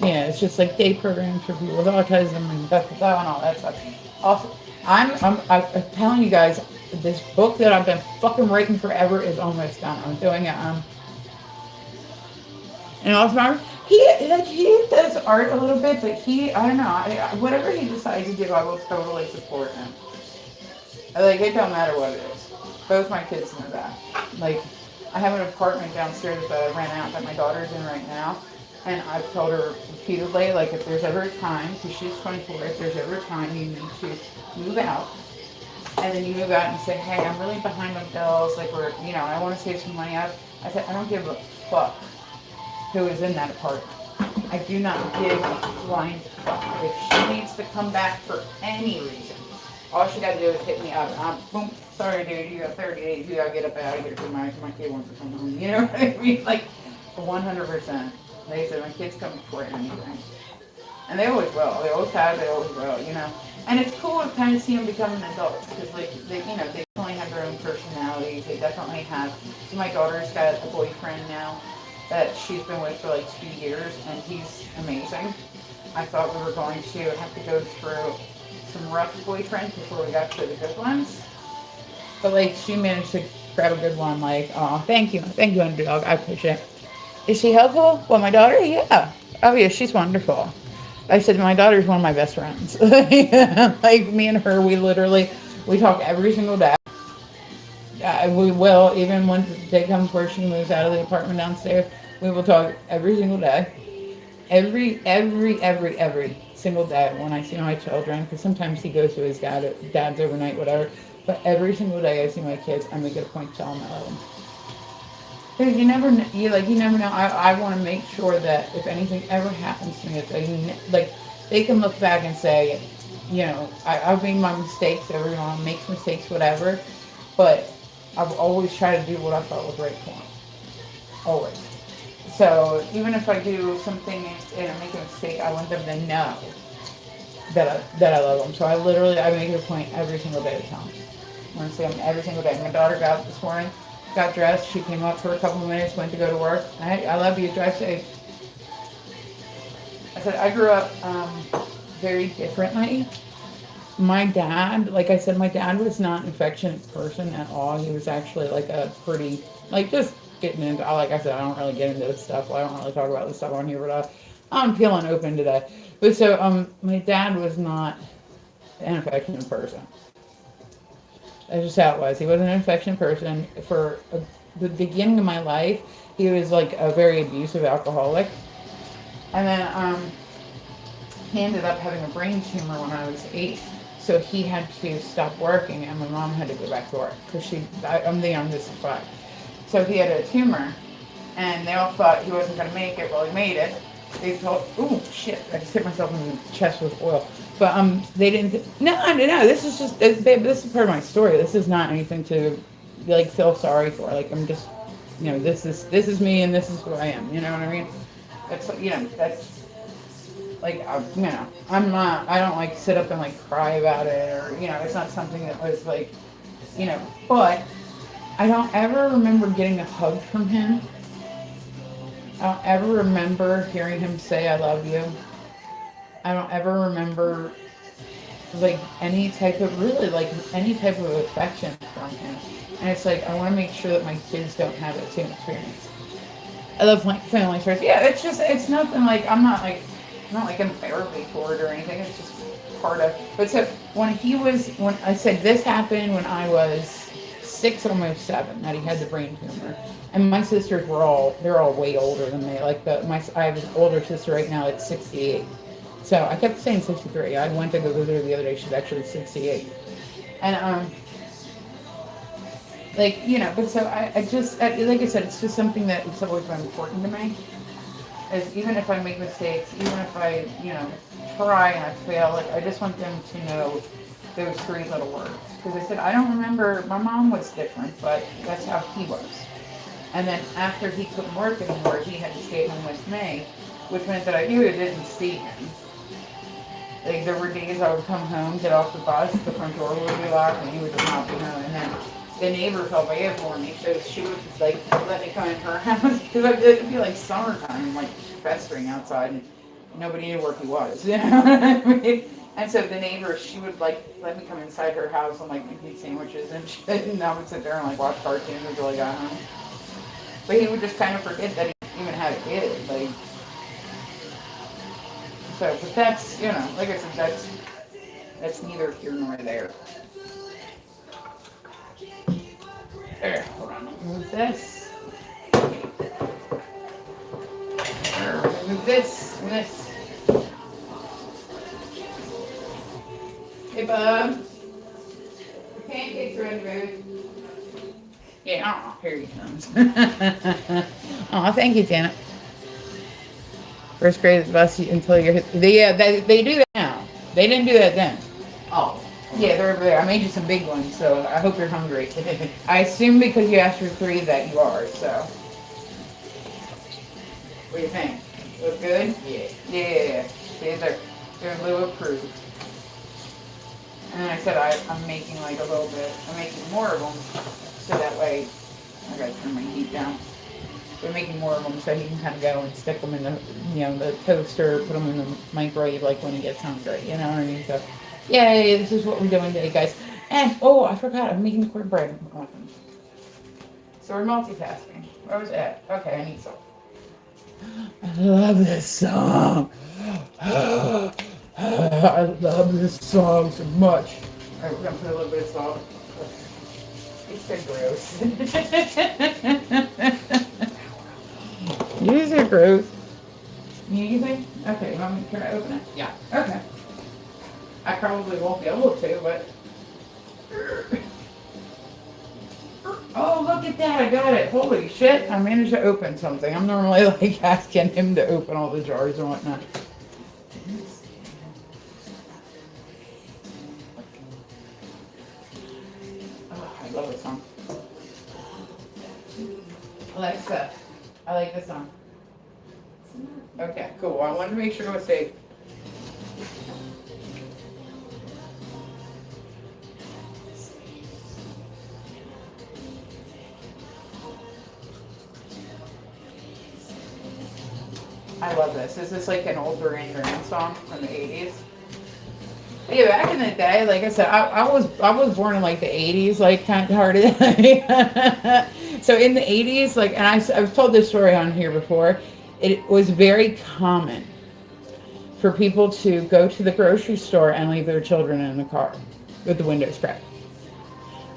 Yeah, it's just like day programs for people with autism and blah, blah, blah, and all that stuff. Also, I'm telling you guys, this book that I've been fucking writing forever is almost done. I'm doing it. And also, he does art a little bit, but I don't know, whatever he decides to do, I will totally support him. Like, it don't matter what it is. Both my kids know that. Like, I have an apartment downstairs that I rent out that my daughter's in right now. And I've told her repeatedly, like, if there's ever a time, because she's 24, if there's ever a time you need to move out, and then you move out and say, hey, I'm really behind on bills, like, I want to save some money out. I said, I don't give a fuck who is in that apartment. I do not give a flying fuck. If she needs to come back for any reason, all she got to do is hit me up. And I'm, boom, sorry, dude, you got 30 days. You got to get up out of here because my kid wants to come home. You know what I mean? Like, 100%. They said, my kids come before anything. And they always will. They always have, they always will, And it's cool to kind of see them become an adult because, like, they definitely have their own personalities. They definitely have. So my daughter's got a boyfriend now that she's been with for like 2 years, and he's amazing. I thought we were going to have to go through some rough boyfriends before we got to the good ones. But like, she managed to grab a good one. Like, oh, thank you, underdog. I appreciate it. Is she helpful? Well, my daughter, yeah. Oh yeah, she's wonderful. I said my daughter's one of my best friends. Like me and her, we talk every single day. We will, even when the day comes where she moves out of the apartment downstairs, we will talk every single day. Every single day when I see my children, because sometimes he goes to his dad's overnight, whatever. But every single day I see my kids, I make it a point to tell them I love them. Because you never know. I want to make sure that if anything ever happens to me, they can look back and say, I've made my mistakes. Everyone makes mistakes, whatever. But I've always tried to do what I thought was right for them. Always. So even if I do something and I make a mistake, I want them to know that I love them. So I make it a point every single day to tell them. I want to see them every single day. My daughter got up this morning, got dressed. She came up for a couple of minutes, went to go to work. I love you. Drive safe. I said I grew up very differently. My dad, like I said, my dad was not an affectionate person at all. He was actually like a pretty, like just getting into, like I said, I don't really get into this stuff. I don't really talk about this stuff on here, but I'm feeling open today. But so, my dad was not an affectionate person. That's just how it was. He wasn't an affectionate person. For the beginning of my life, he was like a very abusive alcoholic. And then, he ended up having a brain tumor when I was 8. So he had to stop working, and my mom had to go back to work because I'm the youngest of 5. So he had a tumor, and they all thought he wasn't going to make it. Well, he made it. They thought, "Ooh, shit!" I just hit myself in the chest with oil. But they didn't. No. This is just, babe. This is part of my story. This is not anything to like feel sorry for. Like I'm just, this is me, and this is who I am. You know what I mean? That's that's. Like, I'm not, I don't like sit up and like cry about it or, it's not something that was like, but I don't ever remember getting a hug from him. I don't ever remember hearing him say, I love you. I don't ever remember like any type of affection from him. And it's like, I want to make sure that my kids don't have that same experience. I love family stories. Yeah, it's nothing like, I'm not in therapy for it or anything. It's just part of. But so when I said this happened when I was 6, almost 7, that he had the brain tumor, and my sisters they're all way older than me. Like I have an older sister right now that's 68. So I kept saying 63. I went to go visit her the other day. She's actually 68. And but so I just like I said, it's just something that has always been important to me. Is even if I make mistakes, even if I, try and I fail, like I just want them to know those 3 little words. Because I said, I don't remember, my mom was different, but that's how he was. And then after he couldn't work anymore, he had to stay home with me, which meant that I really didn't see him. Like there were days I would come home, get off the bus, the front door would be locked, and he would just not be home. And then the neighbor felt bad for me, so she would like let me come in her house because it'd be like summertime, like festering outside, and nobody knew where he was. You know what I mean? And so the neighbor, she would like let me come inside her house and like make me sandwiches and shit, and I would sit there and like watch cartoons until I got home. But he would just kind of forget that he even had a kid, like. So, but that's, you know, like I said, that's neither here nor there. There, hold on, move this. There, move this and this. Hey, bub. Pancakes are in the room. Yeah, oh, here he comes. Oh, thank you, Janet. First grade is best until you're they do that now. They didn't do that then. Oh. Yeah, they're over there. I made you some big ones, so I hope you're hungry. I assume because you asked for 3 that you are, so. What do you think? Look good? Yeah. Yeah. See, they're a little approved. And I said I'm making like a little bit. I'm making more of them, so that way I gotta turn my heat down. We're making more of them so he can kind of go and stick them in the, you know, the toaster, put them in the microwave like when he gets hungry, you know what I mean? So, yay, this is what we're doing today, guys. And, oh, I forgot, I'm making cornbread muffins. So we're multitasking. Where was that? Okay, I need salt. I love this song. I love this song so much. All right, we're going to put a little bit of salt. It's so gross. These are gross. Need anything? Okay, can I open it? Yeah. Okay. I probably won't be able to, but... Oh, look at that, I got it. Holy shit, I managed to open something. I'm normally like asking him to open all the jars and whatnot. Oh, I love this song. Alexa, I like this song. Okay, cool. I wanted to make sure it was safe. I love this. Is this like an old Duran Duran song from the 80s? Yeah, back in the day, like I said, I was born in like the 80s, like kind of hard. So in the 80s, like, and I've told this story on here before, it was very common for people to go to the grocery store and leave their children in the car with the windows cracked.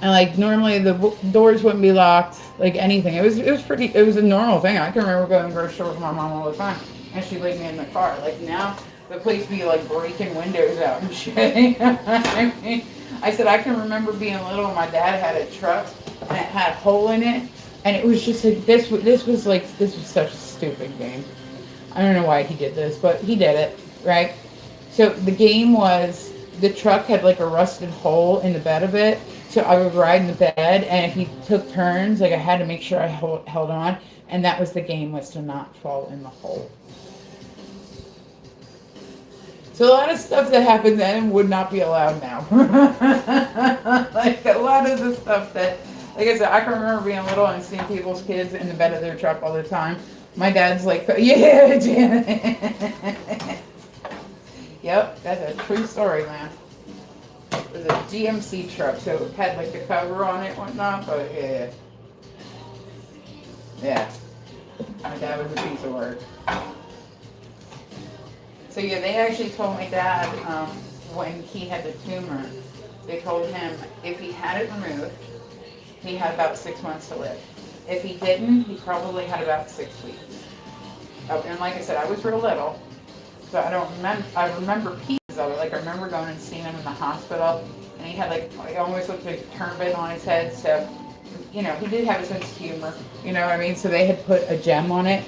And like normally the doors wouldn't be locked, like anything. It was a normal thing. I can remember going to the grocery store with my mom all the time, and she'd leave me in the car. Like now, the place be like breaking windows out and shit. I mean, I said I can remember being little. My dad had a truck and it had a hole in it, and it was just like this was such a stupid game. I don't know why he did this, but he did it, right? So the game was the truck had like a rusted hole in the bed of it. So I would ride in the bed, and if he took turns, like I had to make sure I held on, and that was the game, was to not fall in the hole. So a lot of stuff that happened then would not be allowed now. Like a lot of the stuff that, like I said, I can remember being little and seeing people's kids in the bed of their truck all the time. My dad's like, yeah, Janet. Yep, that's a true story, man. It was a GMC truck, so it had like the cover on it and whatnot, but yeah. Yeah. My dad was a piece of work. So yeah, they actually told my dad when he had the tumor, they told him if he had it removed, he had about 6 months to live. If he didn't, he probably had about 6 weeks. And like I said, I was real little, so I don't remember. I remember pieces of it. Like I remember going and seeing him in the hospital, and he had like it almost looked like a turban on his head. So, you know, he did have a sense of humor. You know what I mean? So they had put a gem on it.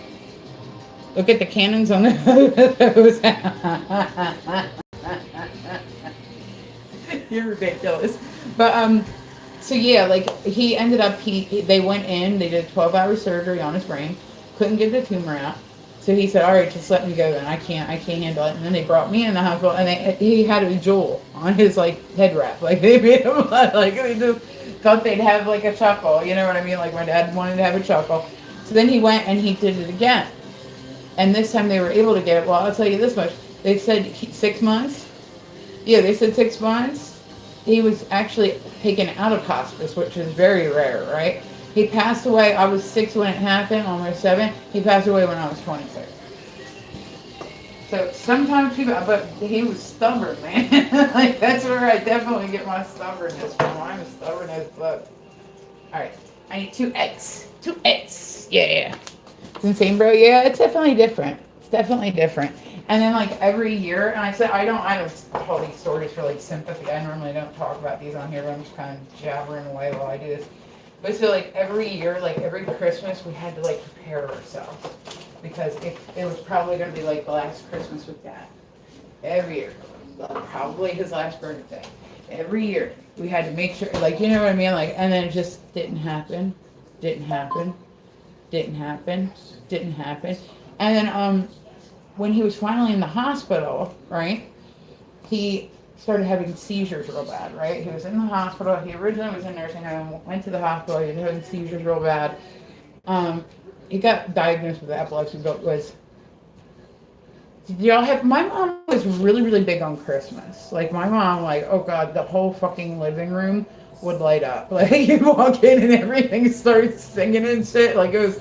Look at the cannons on those. You're ridiculous. But so yeah, like he ended up. They went in. They did a 12-hour surgery on his brain. Couldn't get the tumor out. So he said, all right, just let me go then. I can't handle it. And then they brought me in the hospital, and he had a jewel on his like head wrap. Like they made him like thought they'd have like a chuckle. You know what I mean? Like my dad wanted to have a chuckle. So then he went and he did it again. And this time they were able to get it. Well, I'll tell you this much. They said 6 months. Yeah, they said 6 months. He was actually taken out of hospice, which is very rare, right? He passed away. I was 6 when it happened, almost 7. He passed away when I was 26. So sometimes people, but he was stubborn, man. Like that's where I definitely get my stubbornness from. I'm stubborn as fuck. All right, I need 2 eggs. 2 eggs. Yeah. It's insane, bro. Yeah, it's definitely different. It's definitely different. And then like every year, and I said I don't tell these stories for like sympathy. I normally don't talk about these on here, but I'm just kind of jabbering away while I do this. But so like every year, like every Christmas, we had to like prepare ourselves because it was probably going to be like the last Christmas with Dad. Every year, probably his last birthday. Every year we had to make sure, like you know what I mean, like, and then it just didn't happen, didn't happen, didn't happen, didn't happen, and then when he was finally in the hospital, right, he started having seizures real bad, right? He was in the hospital. He originally was in nursing home, went to the hospital. He was having seizures real bad. He got diagnosed with epilepsy, but did y'all have, my mom was really, really big on Christmas. Like my mom, like, oh God, the whole fucking living room would light up. Like you walk in and everything starts singing and shit. Like it was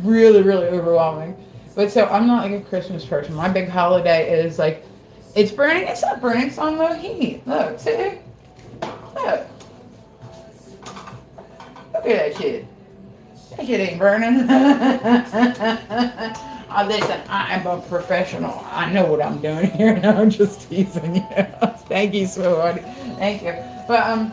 really, really overwhelming. But so I'm not like a Christmas person. My big holiday is like, it's burning, it's not burning, it's on low heat. Look, see? Look. Look at that shit. That shit ain't burning. Listen, I'm a professional. I know what I'm doing here. No, I'm just teasing you. Thank you, sweetheart. Thank you. But,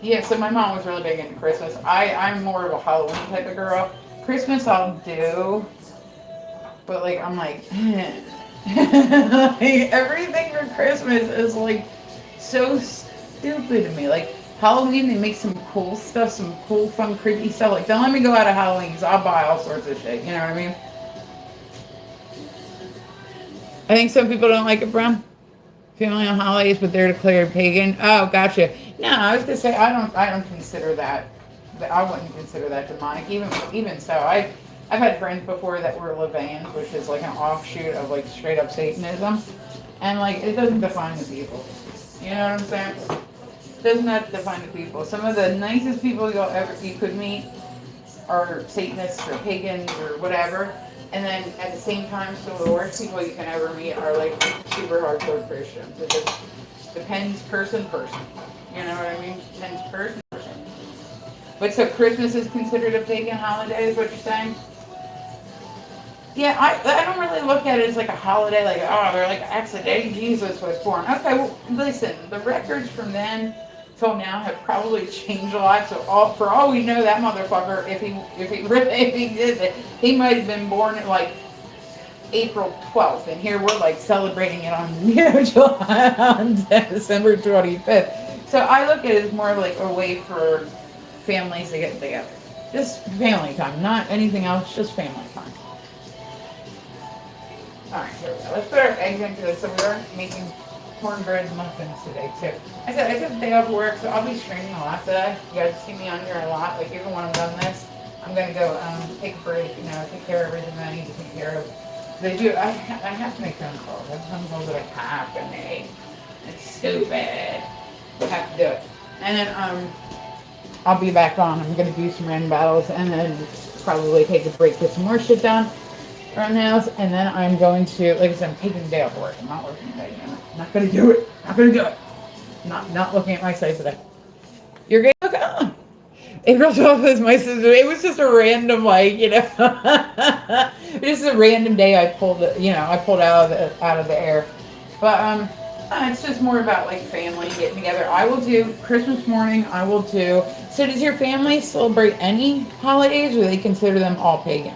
yeah, so my mom was really big into Christmas. I'm more of a Halloween type of girl. Christmas I'll do, but like, I'm like, like everything for Christmas is like so stupid to me. Like Halloween, they make some cool stuff, some cool, fun, creepy stuff. Like don't let me go out of Halloween because I'll buy all sorts of shit. You know what I mean? I think some people don't like it, Brown. Family on holidays, but they're declared pagan. Oh, gotcha. No, I was gonna say I don't consider that. I wouldn't consider that demonic. Even so, I've had friends before that were Levans, which is like an offshoot of like straight up Satanism, and like it doesn't define the people. You know what I'm saying? It does not define the people. Some of the nicest people you could meet are Satanists or pagans or whatever, and then at the same time, some of the worst people you can ever meet are like super hardcore Christians. It just depends person. You know what I mean? Depends person. But so Christmas is considered a pagan holiday, is what you're saying? Yeah, I don't really look at it as like a holiday, like, oh, they're like, that's the day Jesus was born. Okay, well, listen, the records from then till now have probably changed a lot. So for all we know, that motherfucker, if he did it, he might have been born at like April 12th, and here we're like celebrating it on, July, on December 25th. So I look at it as more of like a way for families to get together. Just family time, not anything else, just family time. Alright, here we go. Let's put our eggs into this. So we are making cornbread muffins today too. I took the day off work, so I'll be streaming a lot today. You guys see me on here a lot. Like even when I'm done this, I'm gonna go take a break, take care of everything that I need to take care of. I have to make phone calls. That's phone calls that I have to make. It's stupid. I have to do it. And then I'll be back on. I'm gonna do some random battles and then probably take a break, get some more shit done around the house, and then I'm going to, like I said, I'm taking the day off work. I'm not working today. I'm not gonna do it. Not gonna do it. Not looking at my site today. You're gonna look on. April 12th was my sister. It was just a random, just a random day I pulled out of the air. But it's just more about like family getting together. I will do Christmas morning. So does your family celebrate any holidays, or they consider them all pagan?